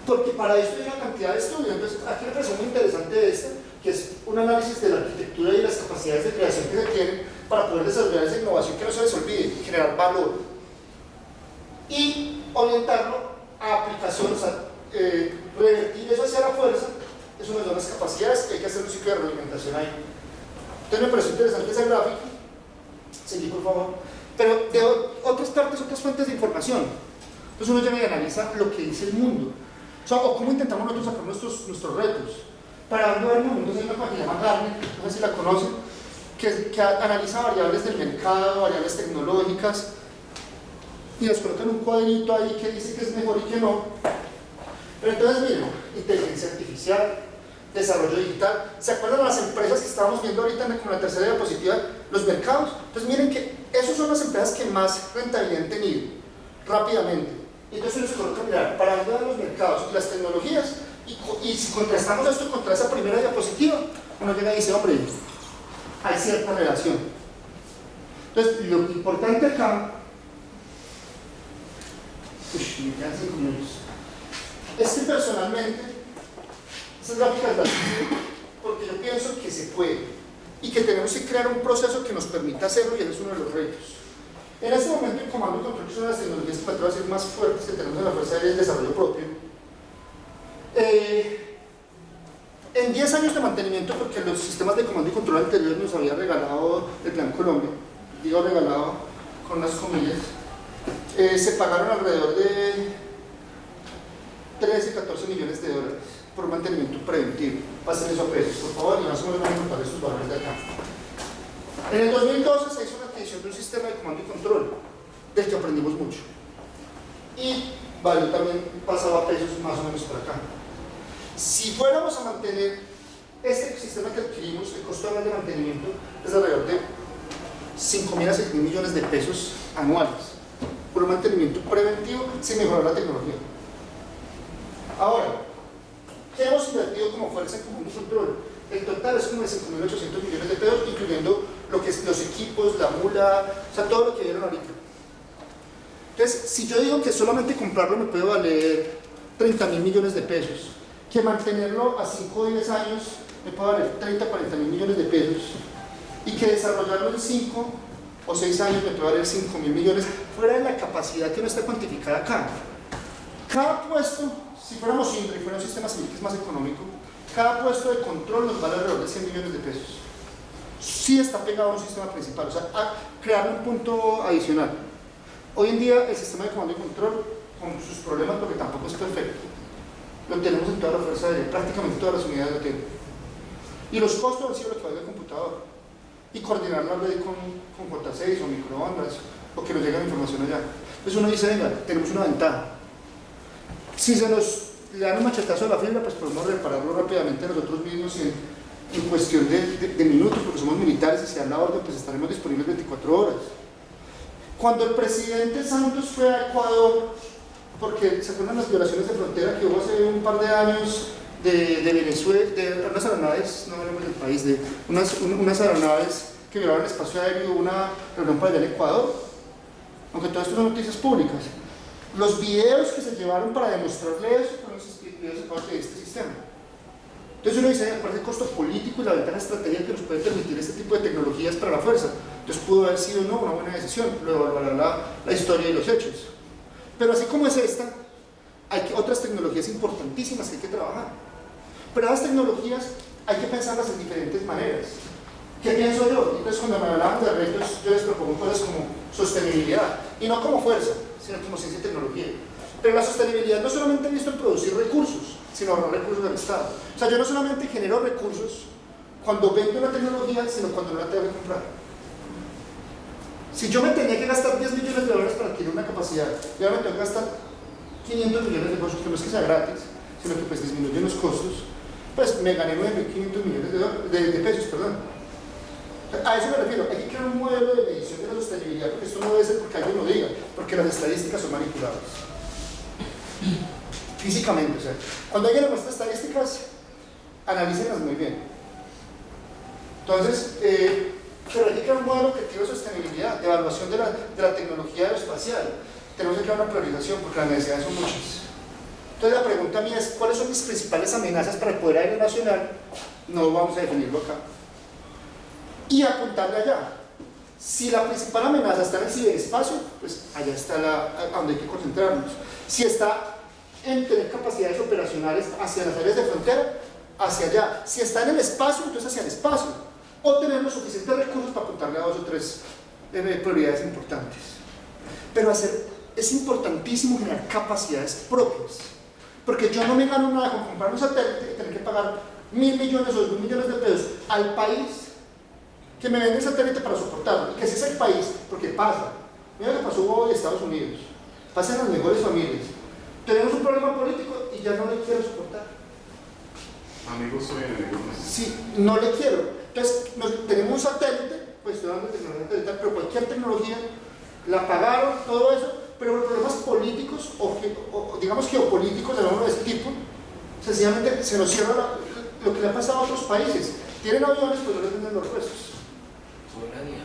Porque para esto hay una cantidad de estudios. Entonces, aquí me pareció muy interesante esta, que es un análisis de la arquitectura y las capacidades de creación que se tienen para poder desarrollar esa innovación que no se les olvide, generar valor y orientarlo a aplicaciones, revertir eso hacia la Fuerza. Eso nos da unas capacidades y hay que hacer un ciclo de realimentación ahí. Entonces me pareció interesante esa gráfica. Seguí, por favor. Pero de otras partes, otras fuentes de información. Entonces uno llega y analiza lo que dice el mundo. O sea, o cómo intentamos nosotros sacar nuestros retos. Para dónde va el mundo. Entonces hay una página llamada Gartner, no sé si la conocen, que analiza variables del mercado, variables tecnológicas, y les colocan un cuadrito ahí que dice que es mejor y que no. Pero entonces miren, inteligencia artificial, desarrollo digital. ¿Se acuerdan de las empresas que estábamos viendo ahorita con la tercera diapositiva? Los mercados. Entonces miren que esas son las empresas que más rentabilidad han tenido rápidamente. Y entonces uno se coloca a mirar para ayudar a los mercados y las tecnologías, y si contrastamos esto contra esa primera diapositiva, uno llega y dice, hombre, hay cierta relación. Entonces lo importante acá, me quedan 5 minutos, es que personalmente esas gráficas las hice porque yo pienso que se puede y que tenemos que crear un proceso que nos permita hacerlo, y ese es uno de los retos. En este momento el comando y control, que son las tecnologías que van a ser más fuertes que tenemos en la Fuerza Aérea, el desarrollo propio. En 10 años de mantenimiento, porque los sistemas de comando y control anteriores nos había regalado el Plan Colombia, digo regalado con unas comillas, se pagaron alrededor de 13, 14 millones de dólares por mantenimiento preventivo. Pasen eso a pesos, por favor, y más o menos van a encontrar estos valores de acá. En el 2012 se hizo una adquisición de un sistema de comando y control, del que aprendimos mucho. Y valió también, pasaba a pesos más o menos por acá. Si fuéramos a mantener este sistema que adquirimos, el costo anual de mantenimiento es alrededor de 5.000 a 6.000 millones de pesos anuales por un mantenimiento preventivo sin mejorar la tecnología. Ahora, ¿qué hemos invertido como fuerza en comando y control? El total es como de 5.800 millones de pesos, incluyendo lo que es los equipos, la mula, o sea, todo lo que vieron ahorita. Entonces, si yo digo que solamente comprarlo me puede valer 30.000 millones de pesos, que mantenerlo a 5 o 10 años me puede valer 30 o 40.000 millones de pesos, y que desarrollarlo en 5 o 6 años me puede valer 5.000 millones, fuera de la capacidad que no está cuantificada acá. Cada puesto, si fuéramos Indra y fuera un sistema civil que es más económico, cada puesto de control nos vale alrededor de 100 millones de pesos. Sí está pegado a un sistema principal, o sea, a crear un punto adicional. Hoy en día el sistema de comando y control, con sus problemas, porque tampoco es perfecto, lo tenemos en toda la Fuerza Aérea, prácticamente todas las unidades lo tienen. Y los costos han sido lo que vale el computador. Y coordinar la red con J6 o microondas, o que nos llegue la información allá. Entonces uno dice, venga, tenemos una ventaja. Si se nos le dan un machetazo a la fibra, pues podemos repararlo rápidamente nosotros mismos en cuestión de minutos, porque somos militares y si dan la orden, pues estaremos disponibles 24 horas. Cuando el presidente Santos fue a Ecuador, porque se acuerdan las violaciones de frontera que hubo hace un par de años de Venezuela, de unas aeronaves, no hablemos del país, de unas aeronaves que violaron el espacio aéreo, una reunión para allá en Ecuador, aunque todo esto son noticias públicas. Los videos que se llevaron para demostrarle eso fueron los videos sacados de este sistema. Entonces uno dice, aparte del costo político y la ventana estratégica que nos puede permitir este tipo de tecnologías para la fuerza, entonces pudo haber sido no una buena decisión, luego evaluar la historia y los hechos. Pero así como es esta, hay otras tecnologías importantísimas que hay que trabajar. Pero las tecnologías hay que pensarlas en diferentes maneras. ¿Qué pienso yo? Entonces cuando me hablaban de retos, yo les propongo cosas como sostenibilidad, y no como fuerza, sino como ciencia y tecnología. Pero la sostenibilidad no solamente visto en producir recursos, sino ahorrar recursos del Estado. O sea, yo no solamente genero recursos cuando vendo una tecnología, sino cuando no la tengo que comprar. Si yo me tenía que gastar 10 millones de dólares para adquirir una capacidad, y ahora me tengo que gastar 500 millones de pesos, que no es que sea gratis, sino que pues disminuyen los costos, pues me gané 9.500 millones de pesos, perdón. A eso me refiero, hay que crear un modelo de medición de la sostenibilidad, porque esto no debe ser porque alguien lo diga, porque las estadísticas son manipuladas. Físicamente, o sea, cuando alguien le muestra estadísticas, analícenlas muy bien. Entonces, pero hay que crear un modelo objetivo de sostenibilidad, de evaluación de la tecnología aeroespacial. Tenemos que crear una priorización porque las necesidades son muchas. Entonces la pregunta mía es, ¿cuáles son mis principales amenazas para el poder aéreo nacional? No vamos a definirlo acá. Y apuntarle allá. Si la principal amenaza está en el ciberespacio, pues allá está a donde hay que concentrarnos. Si está en tener capacidades operacionales hacia las áreas de frontera, hacia allá. Si está en el espacio, entonces hacia el espacio. O tener los suficientes recursos para apuntarle a 2 o 3 prioridades importantes. Pero es importantísimo generar capacidades propias. Porque yo no me gano nada con comprar un satélite y tener que pagar 1.000 millones o 2.000 millones de pesos al país que me vende el satélite para soportarlo. Y que ese es el país, porque pasa. Mira lo que pasó hoy en Estados Unidos. Pasan las mejores familias. Tenemos un problema político y ya no le quiero soportar. Amigos, soy enemigo. Sí, no le quiero. Entonces, tenemos un satélite, pues estoy hablando de tecnología satelital, pero cualquier tecnología, la pagaron, todo eso, pero los problemas políticos o digamos geopolíticos de ese tipo, sencillamente se nos cierra lo que le ha pasado a otros países. Tienen aviones, pues no les venden los restos. Soberanía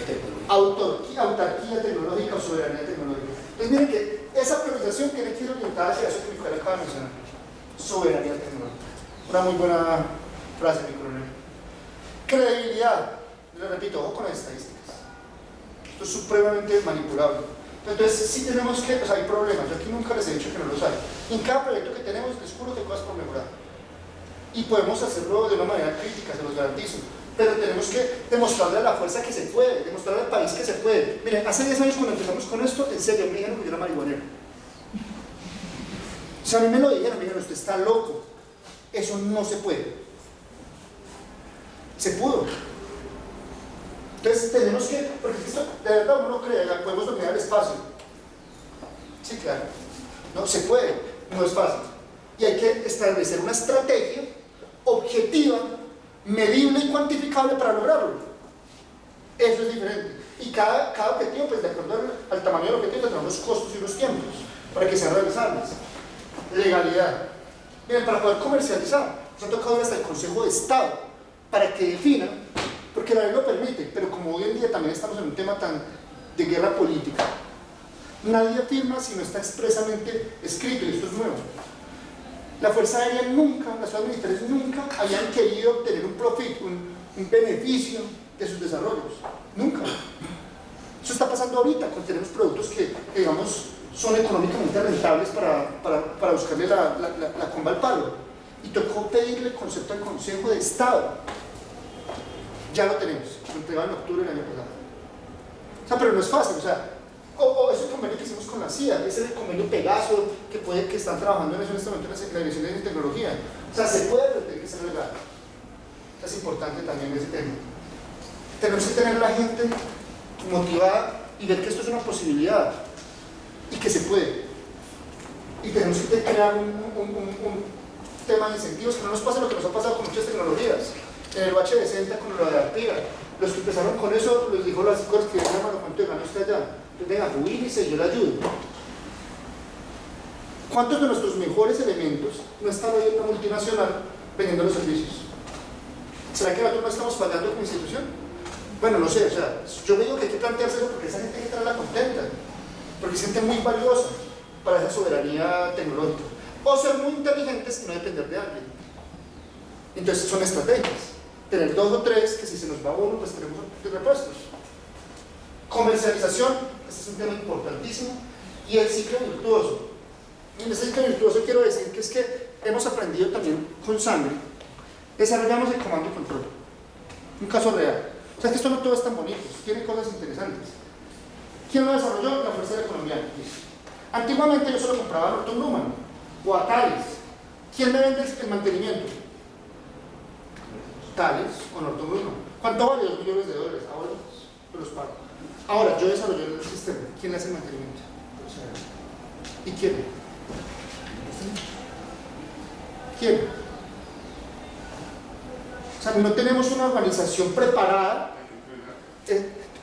tecnológica. Autarquía tecnológica o soberanía tecnológica. Entonces miren que esa priorización tiene que ir orientada hacia eso que mi colega acaba de mencionar. Soberanía tecnológica. Una muy buena frase, mi coronel. Credibilidad. Le repito, ojo con las estadísticas. Esto es supremamente manipulable. Entonces sí tenemos que, o sea, hay problemas. Yo aquí nunca les he dicho que no los hay. En cada proyecto que tenemos les juro que hay cosas por mejorar. Y podemos hacerlo de una manera crítica, se los garantizo. Pero tenemos que demostrarle a la fuerza que se puede, demostrarle al país que se puede. Miren, hace 10 años cuando empezamos con esto, en serio, me dijeron que yo era marihuanero. O sea, a mí me lo dijeron, me dijeron, usted está loco. Eso no se puede. Se pudo. Entonces tenemos que, porque esto de verdad uno no cree, ya podemos dominar el espacio. Sí, claro. No, se puede, no es fácil. Y hay que establecer una estrategia objetiva, medible y cuantificable para lograrlo. Eso es diferente. Y cada objetivo, pues de acuerdo al tamaño del objetivo, tendrá unos costos y unos tiempos para que sean realizables. Legalidad. Miren, para poder comercializar, nos ha tocado ir hasta el Consejo de Estado para que defina, porque la ley lo permite, pero como hoy en día también estamos en un tema tan de guerra política, nadie afirma si no está expresamente escrito, y esto es nuevo. La Fuerza Aérea nunca, las fuerzas militares nunca habían querido obtener un profit, un beneficio de sus desarrollos. Nunca. Eso está pasando ahorita, cuando tenemos productos que digamos, son económicamente rentables para buscarle la comba al palo. Y tocó pedirle el concepto al Consejo de Estado. Ya lo tenemos, lo entregaron en octubre del año pasado. O sea, pero no es fácil, o sea, o ese convenio que hicimos con la CIA, ese es el convenio Pegaso, que están trabajando en eso en este momento en la Dirección de Tecnología. O sea, se puede, pero tiene que ser legal. O sea, es importante también ese tema. Tenemos que tener a la gente motivada y ver que esto es una posibilidad y que se puede. Y tenemos que crear un tema de incentivos, que no nos pase lo que nos ha pasado con muchas tecnologías. En el H60 con lo de Artiga, los que empezaron con eso, les dijo las cosas que llaman, ¿cuánto gana usted allá? Venga, jubílese y yo le ayudo. ¿Cuántos de nuestros mejores elementos no están hoy en una multinacional vendiendo los servicios? ¿Será que nosotros no estamos fallando como institución? Bueno, no sé, o sea, yo me digo que hay que plantearse eso porque esa gente hay que traerla contenta, porque es gente muy valiosa para esa soberanía tecnológica. O ser muy inteligentes y no depender de alguien. Entonces son estrategias. Tener 2 o 3 que si se nos va uno, pues tenemos repuestos. Comercialización, este es un tema importantísimo. Y el ciclo virtuoso. En ese ciclo virtuoso quiero decir que es que hemos aprendido también con sangre. Desarrollamos el comando y control. Un caso real. O sea, que esto no todo es tan bonito, tiene cosas interesantes. ¿Quién lo desarrolló? La Fuerza Aérea Colombiana. Antiguamente yo solo compraba a Northrop Grumman o a Thales. ¿Quién me vende el mantenimiento? Thales o Northrop Grumman. ¿Cuánto vale? $2 millones. Ahora yo los pago. Ahora, yo desarrollé el sistema. ¿Quién le hace el mantenimiento? ¿Y quién? ¿Quién? O sea, no tenemos una organización preparada.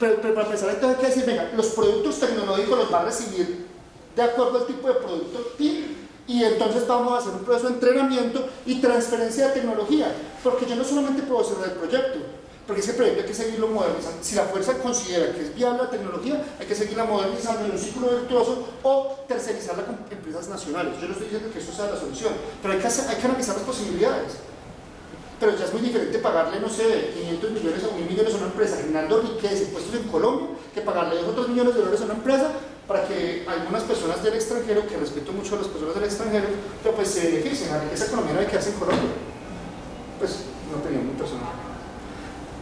Pero para empezar, entonces hay que decir, venga, los productos tecnológicos los va a recibir de acuerdo al tipo de producto y entonces vamos a hacer un proceso de entrenamiento y transferencia de tecnología, porque yo no solamente puedo cerrar el proyecto, porque ese proyecto hay que seguirlo modernizando. Si la fuerza considera que es viable la tecnología, hay que seguirla modernizando en un ciclo virtuoso o tercerizarla con empresas nacionales. Yo no estoy diciendo que eso sea la solución, pero hay que analizar las posibilidades. Pero ya es muy diferente pagarle, no sé, 500 millones o 1.000 millones a una empresa generando riqueza, impuestos en Colombia, que pagarle $2 o $3 millones a una empresa para que algunas personas del extranjero, que respeto mucho a las personas del extranjero, pero pues se beneficien. La riqueza colombiana de quedarse en Colombia. Pues, una opinión muy personal.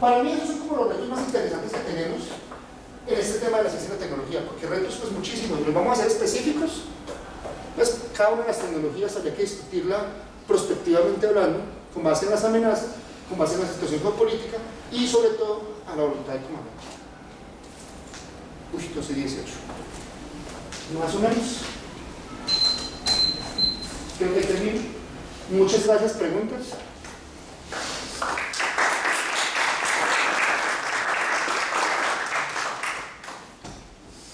Para mí esos son como los retos más interesantes que tenemos en este tema de la ciencia y la tecnología, porque retos pues muchísimos, los vamos a hacer específicos, pues cada una de las tecnologías habría que discutirla prospectivamente hablando, con base en las amenazas, con base en la situación geopolítica y sobre todo a la voluntad del comandante. 12-18. Más o menos. Creo que termino. Muchas gracias. ¿Preguntas?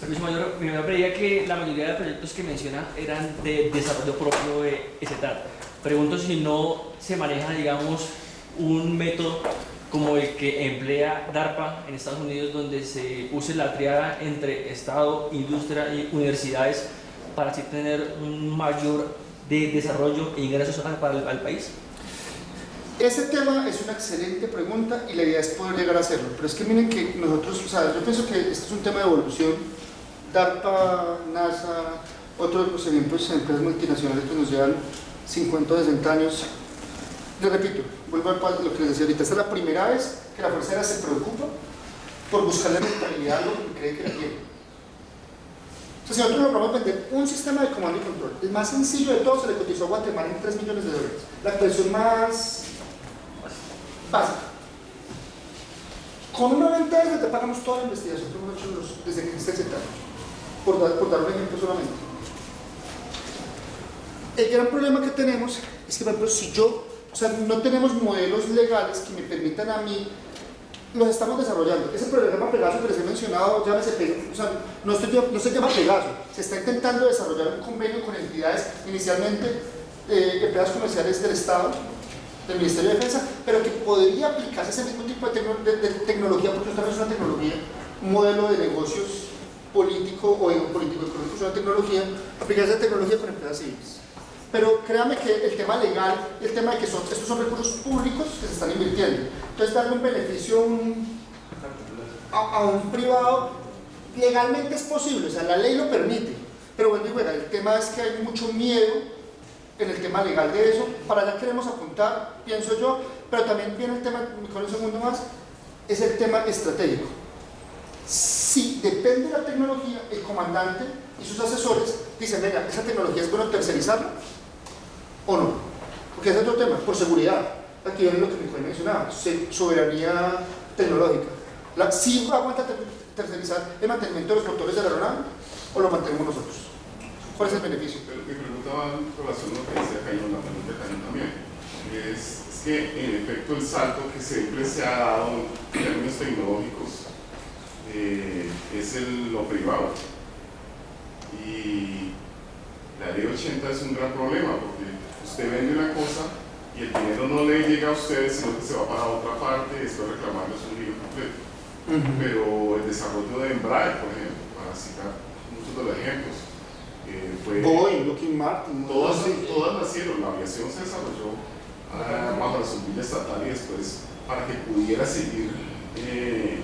Permiso mayor, mi mayor veía que la mayoría de proyectos que menciona eran de desarrollo propio de ESETAT. Pregunto si no se maneja, digamos, un método como el que emplea DARPA en Estados Unidos, donde se use la triada entre Estado, industria y universidades para así tener un mayor de desarrollo e ingresos al país. Ese tema es una excelente pregunta y la idea es poder llegar a hacerlo, pero es que miren que nosotros, o sea, yo pienso que este es un tema de evolución. DARPA, NASA, otros de los ejemplos en empresas multinacionales que nos llevan 50 o 60 años. Les repito, vuelvo a lo que les decía ahorita, esta es la primera vez que la Fuerza Aérea se preocupa por buscar la neutralidad a lo que cree que la tiene. O sea, si nosotros logramos vender un sistema de comando y control, el más sencillo de todos, se le cotizó a Guatemala en $3 millones, la actualización más básica. Con una venta de te pagamos toda la investigación que hemos hecho desde que existe el sector, por dar un ejemplo solamente. El gran problema que tenemos es que, por ejemplo, si yo, o sea, no tenemos modelos legales que me permitan a mí, los estamos desarrollando. Ese programa Pegaso que les he mencionado, llámese Pegaso, o sea, no se llama Pegaso, se está intentando desarrollar un convenio con entidades inicialmente empleadas comerciales del Estado, del Ministerio de Defensa, pero que podría aplicarse ese mismo tipo de tecnología, porque esta no es una tecnología, un modelo de negocios político o político económico, es una tecnología, aplicarse esa tecnología con empresas civiles. Pero créame que el tema legal, el tema de que estos son recursos públicos que se están invirtiendo, entonces darle un beneficio a un privado legalmente es posible, o sea, la ley lo permite, pero bueno, el tema es que hay mucho miedo en el tema legal de eso. Para allá queremos apuntar, pienso yo, pero también viene el tema, con un segundo más, es el tema estratégico. Si depende de la tecnología, el comandante y sus asesores dicen, venga, ¿esa tecnología es bueno tercerizarla o no? Porque ese es otro tema, por seguridad. Aquí viene lo que Nicole mencionaba, soberanía tecnológica. Si aguanta tercerizar el mantenimiento de los motores de la aeronave o lo mantenemos nosotros. ¿Cuál es el beneficio? Pero mi pregunta va en relación a lo que decía Cañón, la pregunta de Cañón también. Es que en efecto el salto que siempre se ha dado en términos tecnológicos es lo privado. Y la ley 80 es un gran problema porque usted vende una cosa y el dinero no le llega a usted, sino que se va para otra parte y después reclamarlo es un lío completo. Pero el desarrollo de Embraer, por ejemplo, para citar muchos de los ejemplos, fue Boeing, Lockheed Martin, todas nacieron, la aviación se desarrolló bajo la sombrilla estatal y después para que pudiera seguir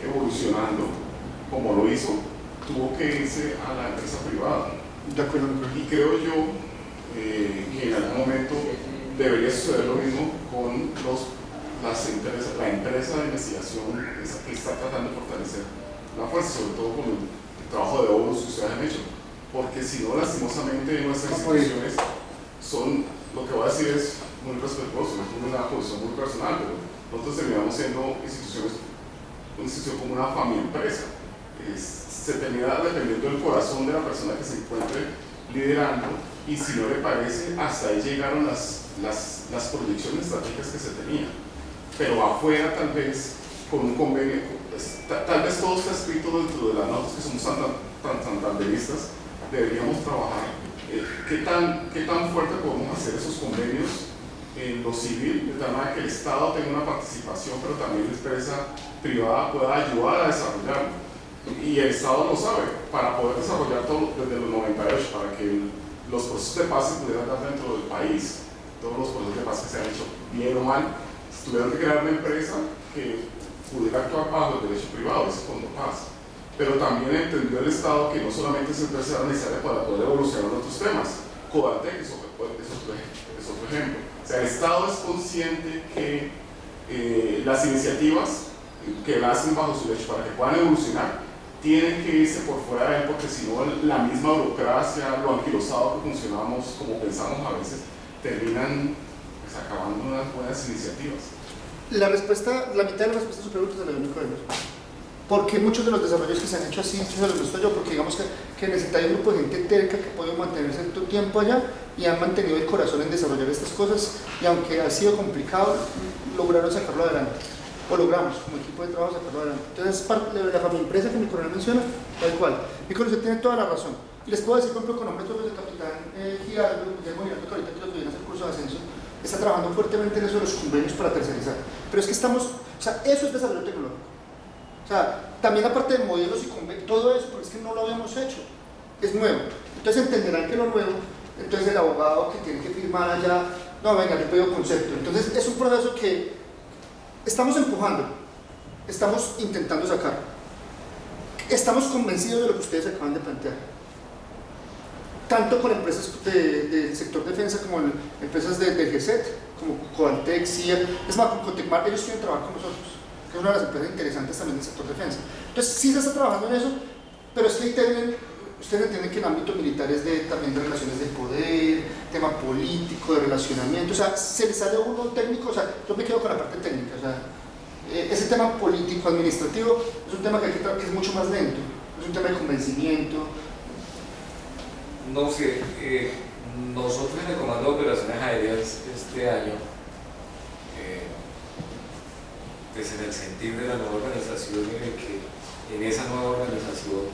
evolucionando como lo hizo, tuvo que irse a la empresa privada. De acuerdo. Y creo yo que en algún momento debería suceder lo mismo con la empresa de investigación que está tratando de fortalecer la fuerza, sobre todo con el trabajo de obras que ustedes han hecho. Porque si no, lastimosamente nuestras instituciones son, lo que voy a decir es muy respetuoso, es una posición muy personal, pero nosotros terminamos siendo una institución como una familia empresa. Se termina dependiendo del corazón de la persona que se encuentre liderando, y si no le parece, hasta ahí llegaron las proyecciones estratégicas que se tenían. Pero afuera, tal vez, con un convenio, tal vez todo está escrito dentro de las notas que somos tan santanderistas, deberíamos trabajar. ¿Qué tan fuerte podemos hacer esos convenios en lo civil, de tal manera que el Estado tenga una participación, pero también la empresa privada pueda ayudar a desarrollarlo? Y el Estado lo sabe, para poder desarrollar todo desde los 98, para que los procesos de paz se pudieran dar dentro del país, todos los procesos de paz que se han hecho, bien o mal, tuvieron que crear una empresa que pudiera actuar bajo el derecho privado, ese fondo paz. Pero también entendió el Estado que no solamente esa empresa era necesaria para poder evolucionar otros temas. Codatec es otro ejemplo. O sea, el Estado es consciente que las iniciativas que nacen bajo su derecho para que puedan evolucionar tienen que irse por fuera de él, porque si no la misma burocracia, lo anquilosado que funcionamos como pensamos a veces, terminan pues, acabando unas buenas iniciativas. La mitad de la respuesta a su pregunta se la dio Nicolás. Porque muchos de los desarrollos que se han hecho así, se los muestro yo, porque digamos que necesita un grupo de gente terca que puede mantenerse todo tiempo allá y han mantenido el corazón en desarrollar estas cosas, y aunque ha sido complicado, lograron sacarlo adelante, o logramos como equipo de trabajo sacarlo adelante. Entonces, parte de la familia empresa que mi coronel menciona, tal cual. Mi coronel tiene toda la razón. Y les puedo decir, por ejemplo, con nombres propios del capitán Giraldo, Guillermo Giraldo, que ahorita que lo tuvieron hacer curso de ascenso, está trabajando fuertemente en eso de los convenios para tercerizar. Pero es que estamos, o sea, eso es desarrollo tecnológico. O sea, también aparte de modelos y convenios, todo eso, porque es que no lo habíamos hecho, es nuevo. Entonces entenderán que lo nuevo, entonces el abogado que tiene que firmar allá, no, venga, yo pido concepto. Entonces es un proceso que estamos empujando, estamos intentando sacar. Estamos convencidos de lo que ustedes acaban de plantear. Tanto con empresas del sector defensa como empresas del GESET, como Coantec, CIA, es más, con Cotecmar, ellos quieren trabajar con nosotros, que es una de las empresas interesantes también del sector defensa. Entonces sí se está trabajando en eso, pero es que ustedes entienden que el ámbito militar es también de relaciones de poder, tema político, de relacionamiento, o sea, se les sale uno técnico, o sea, yo me quedo con la parte técnica, o sea, ese tema político, administrativo, es un tema que es mucho más lento, es un tema de convencimiento. No sé, nosotros en el Comando de Operaciones Aéreas este año, pues en el sentir de la nueva organización, en el que en esa nueva organización,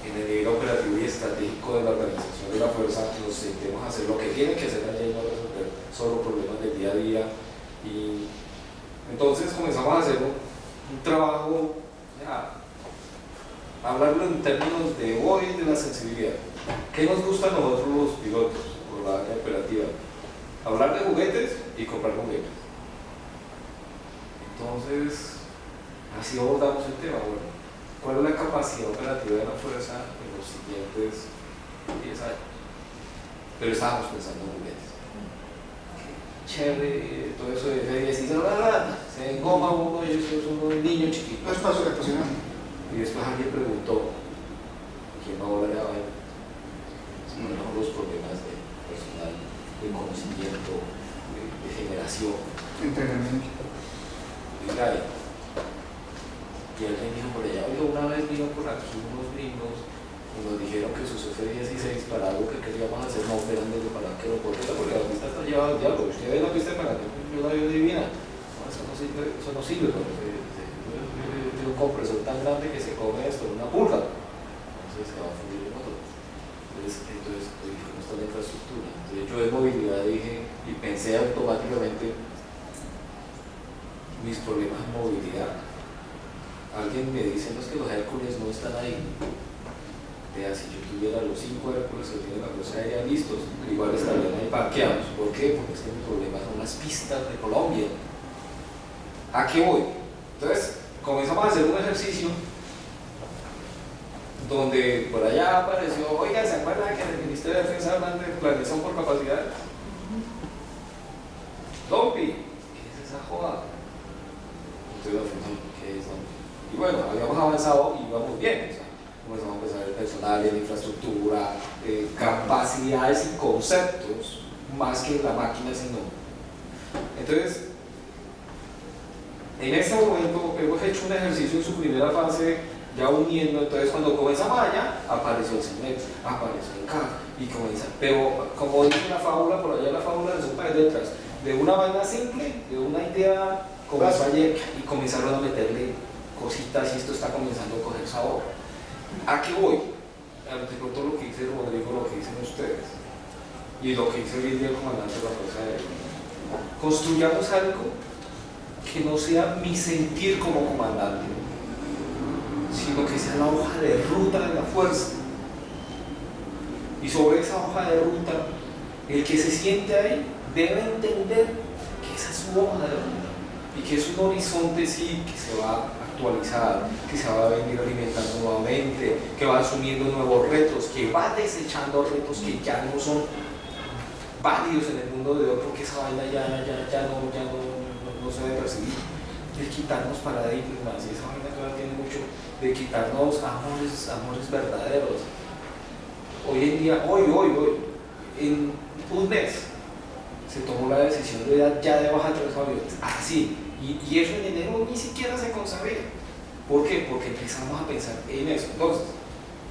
en el nivel operativo y estratégico de la organización de la fuerza, nos sentemos a hacer lo que tienen que hacer allá y no resolver solo problemas del día a día. Y entonces comenzamos a hacer un trabajo, hablarlo en términos de hoy, de la sensibilidad. ¿Qué nos gusta a nosotros los pilotos por la área operativa? Hablar de juguetes y comprar juguetes. Entonces, así abordamos el tema. Bueno, ¿cuál es la capacidad operativa de la fuerza en los siguientes 10 años? Pero estábamos pensando en juguetes. Chévere, todo eso de F-16, se engoma uno y eso es un niño chiquito. No es paso de apasionante. Y después alguien preguntó, ¿quién va a volar a ver? No los problemas de personal, de conocimiento, de generación. Entrenamiento. Y alguien dijo por allá, oye, una vez vino por aquí unos gringos y nos dijeron que sus F-16 para algo que queríamos hacer no operan desde para que lo porque la pista está llevada al diablo. Usted ve la pista para que yo la veo divina. No, eso no sirve, tiene un compresor tan grande que se come esto en una pulga. Entonces se va a fundir el motor. Entonces ¿cómo está la infraestructura? Entonces yo de movilidad dije y pensé automáticamente mis problemas en movilidad. Alguien me dice, no, es que los Hércules no están ahí. Vea, si yo tuviera los 5 Hércules que tiene la Fuerza Aérea listos, igual estarían ahí parqueados. ¿Por qué? Porque es que mi problema son las pistas de Colombia. ¿A qué voy? Entonces, comenzamos a hacer un ejercicio donde por allá apareció, oigan, ¿se acuerdan que en el Ministerio de Defensa hablan de planeación por capacidades? Dompi, ¿qué es esa joda? Entonces, ¿qué es Dompi? Y bueno, habíamos avanzado y íbamos bien, o sea, comenzamos a pensar en personal, en infraestructura, capacidades y conceptos, más que en la máquina, sino. Entonces, en este momento hemos hecho un ejercicio en su primera fase, ya uniendo. Entonces cuando comenzamos allá, apareció el CENEX, apareció el CAF, y comienza, pero como dice la fábula, por allá la fábula resulta de letras, de una vaina simple, de una idea, comenzó ayer, y comenzaron a meterle cositas, y esto está comenzando a coger sabor. ¿A qué voy? De pronto lo que dice Rodrigo, lo que dicen ustedes, y lo que dice el comandante de la Fuerza Aérea. Construyamos algo que no sea mi sentir como comandante, sino que sea la hoja de ruta de la fuerza. Y sobre esa hoja de ruta, el que se siente ahí debe entender que esa es su hoja de ruta y que es un horizonte, sí, que se va a actualizar, que se va a venir alimentando nuevamente, que va asumiendo nuevos retos, que va desechando retos que ya no son válidos en el mundo de hoy, porque esa vaina ya no se debe percibir, de quitarnos paradigmas, y esa vaina todavía tiene mucho de quitarnos amores verdaderos. Hoy en día, hoy, en un mes se tomó la decisión de dar ya de baja 3 aviones, así, y eso en enero ni siquiera se concebía. ¿Por qué? Porque empezamos a pensar en eso. Entonces,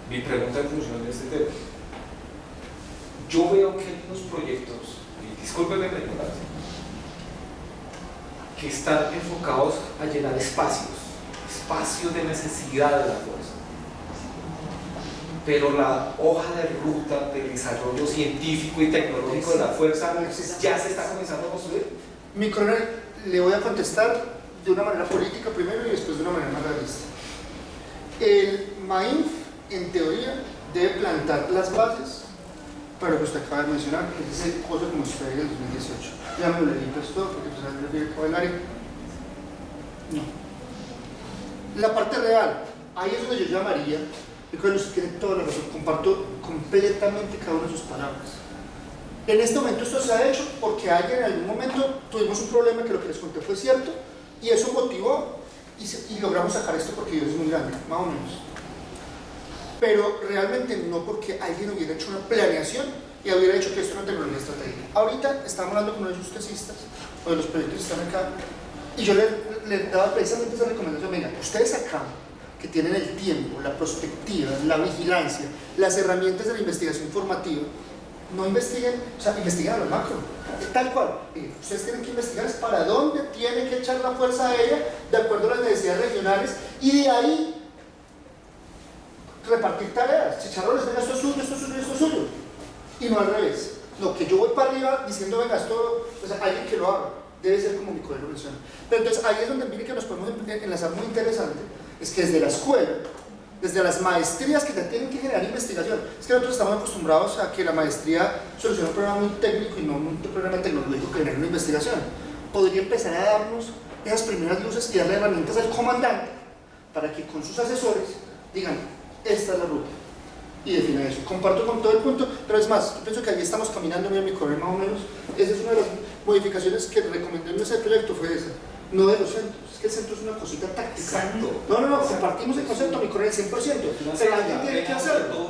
mi pregunta en función de este tema. Yo veo que hay unos proyectos, y discúlpenme la ignorancia, que están enfocados a llenar espacios de necesidad de la fuerza. Pero la hoja de ruta del desarrollo científico y tecnológico de la fuerza ya se está comenzando a construir. Mi coronel, le voy a contestar de una manera política primero y después de una manera más realista. El MAINF, en teoría, debe plantar las bases para lo que usted acaba de mencionar, que es ese cosa como usted del 2018. Ya me lo leí pues todo, porque pues me refiere a bailar. No. La parte real, ahí es donde yo llamaría, y creo que usted tiene toda la razón, comparto completamente cada una de sus palabras. En este momento esto se ha hecho porque alguien en algún momento tuvimos un problema que lo que les conté fue cierto, y eso motivó y logramos sacar esto porque Dios es muy grande, más o menos. Pero realmente no porque alguien hubiera hecho una planeación y hubiera hecho que esto era una tecnología estratégica. Ahorita estamos hablando con uno de sus tesistas o de los proyectos que están acá y yo le daba precisamente esa recomendación: venga, ustedes acá que tienen el tiempo, la perspectiva, la vigilancia, las herramientas de la investigación formativa, no investiguen, o sea, investiguen a lo macro, tal cual. Ustedes tienen que investigar es para dónde tienen que echar la fuerza a ella de acuerdo a las necesidades regionales y de ahí repartir tareas. Chicharrones, venga, esto es suyo, esto es suyo, esto es suyo. Y no al revés. No, que yo voy para arriba diciendo, venga, esto, o sea, alguien que lo haga. Debe ser como mi colegio menciona. Pero entonces ahí es donde mire que nos podemos enlazar muy interesante, es que desde la escuela, desde las maestrías que ya tienen que generar investigación, es que nosotros estamos acostumbrados a que la maestría solucione un problema muy técnico y no un problema tecnológico que genera una investigación. Podría empezar a darnos esas primeras luces y darle herramientas al comandante para que con sus asesores digan, esta es la ruta, y defina eso. Comparto con todo el punto, pero es más, yo pienso que ahí estamos caminando bien mi coronel más o menos. Esa es una de las modificaciones que recomendé en ese proyecto, fue esa, no de los centros. Es que el centro es una cosita táctica. Exacto. No, compartimos el concepto, mi coronel, 100%. Pero alguien tiene que hacerlo.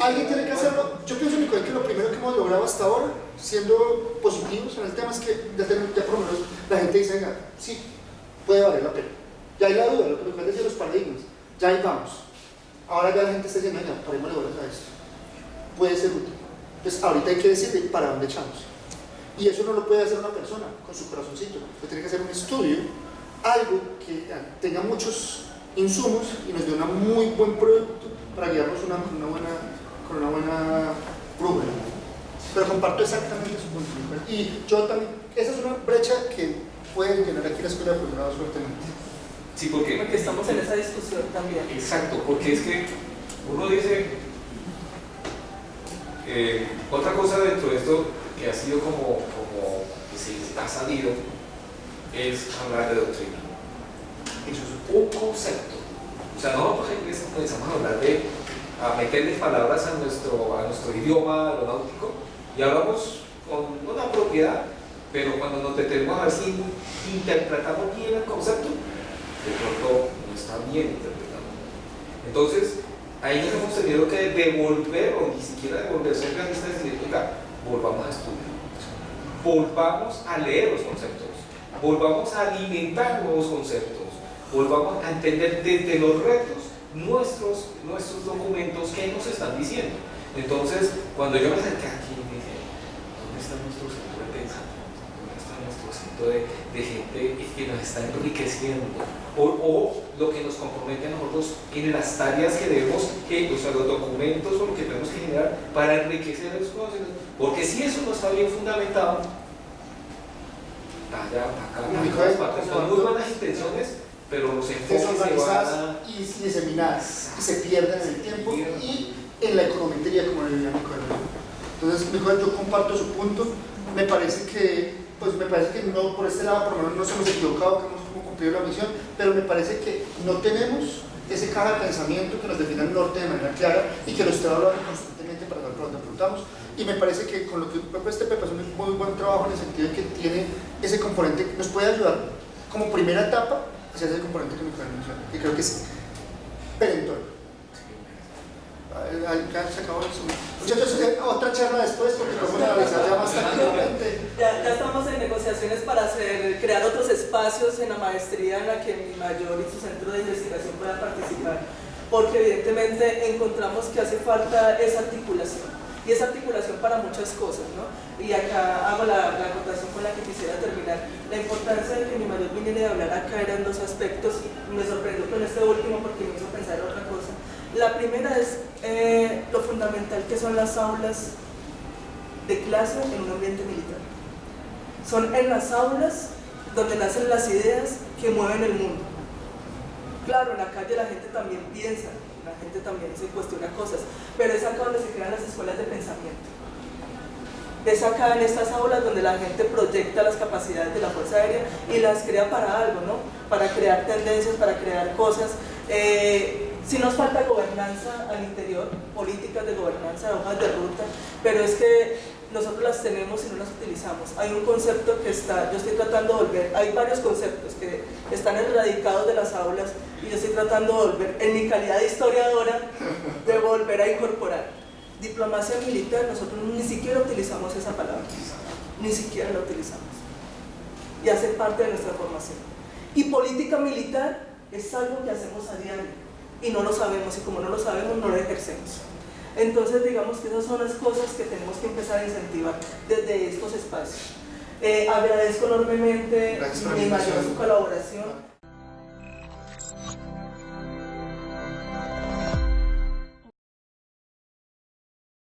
Alguien tiene que hacerlo. Yo pienso, mi coronel, que lo primero que hemos logrado hasta ahora, siendo positivos en el tema, es que ya por lo menos la gente dice, venga, sí, puede valer la pena. Ya hay la duda, lo que me decir los paradigmas, ya ahí vamos. Ahora ya la gente está diciendo, venga, parémosle bolas a esto. Puede ser útil. Entonces, ahorita hay que decirle para dónde echamos. Y eso no lo puede hacer una persona con su corazoncito. Tiene que hacer un estudio, algo que tenga muchos insumos y nos dé un muy buen producto para guiarnos con una buena brújula. Pero comparto exactamente su punto. Y yo también, esa es una brecha que puede llenar aquí la escuela de posgrado fuertemente. Sí, porque estamos en esa discusión también. Exacto, porque es que uno dice, otra cosa dentro de esto que ha sido como que se ha salido es hablar de doctrina. Eso es un concepto. O sea, nosotros empezamos a hablar a meterles palabras a nuestro idioma aeronáutico y hablamos con una propiedad, pero cuando nos detenemos a ver si interpretamos bien el concepto, de pronto no está bien interpretado. Entonces, ahí nos hemos tenido que devolver, o ni siquiera devolver, ser realistas y decir, oiga, volvamos a estudiar, volvamos a leer los conceptos, volvamos a alimentar nuevos conceptos, volvamos a entender desde los retos nuestros documentos que nos están diciendo. Entonces, cuando yo me acerqué aquí, me dije, ¿dónde está nuestro centro de pensamiento? ¿Dónde está nuestro centro de gente que nos está enriqueciendo? O lo que nos compromete a nosotros en las tareas que debemos, o sea, los documentos o lo que tenemos que generar para enriquecer los conocimientos. Porque si eso no está bien fundamentado, allá, acá, son muy buenas intenciones, pero los enfoques se van y diseminadas y se pierden en el tiempo y en la econometría, como le diría mi coronel. Entonces, yo comparto su punto. Me parece que no, por este lado, por lo menos no nos hemos equivocado, que hemos cumplido la misión, pero me parece que no tenemos ese caja de pensamiento que nos defina el norte de manera clara y que lo esté hablando constantemente para saber por dónde apuntamos. Y me parece que con lo que este Pepe es un muy buen trabajo en el sentido de que tiene ese componente que nos puede ayudar como primera etapa hacia ese componente que me puede mencionar, y creo que es perentorio. Ya se acabó eso. Muchachos, otra charla después porque podemos analizar ya más tácticamente. Ya estamos en negociaciones para crear otros espacios en la maestría en la que mi mayor y su centro de investigación puedan participar, porque evidentemente encontramos que hace falta esa articulación, y esa articulación para muchas cosas, ¿no? Y acá hago la acotación con la que quisiera terminar. La importancia de que mi mayor viniera a hablar acá eran dos aspectos, me sorprendió con este último porque me hizo pensar en otra cosa. La primera es lo fundamental que son las aulas de clase en un ambiente militar. Son en las aulas donde nacen las ideas que mueven el mundo. Claro, en la calle la gente también piensa, la gente también se cuestiona cosas, pero es acá donde se crean las escuelas de pensamiento. Es acá en estas aulas donde la gente proyecta las capacidades de la Fuerza Aérea y las crea para algo, ¿no? Para crear tendencias, para crear cosas. Sí nos falta gobernanza al interior, políticas de gobernanza, hojas de ruta, pero es que nosotros las tenemos y no las utilizamos. Hay un concepto que yo estoy tratando de volver, hay varios conceptos que están erradicados de las aulas y yo estoy tratando de volver, en mi calidad de historiadora, de volver a incorporar. Diplomacia militar, nosotros ni siquiera utilizamos esa palabra, ni siquiera la utilizamos. Y hace parte de nuestra formación. Y política militar es algo que hacemos a diario y no lo sabemos, y como no lo sabemos, no lo ejercemos. Entonces, digamos que esas son las cosas que tenemos que empezar a incentivar desde estos espacios. Agradezco enormemente mi mayor su colaboración.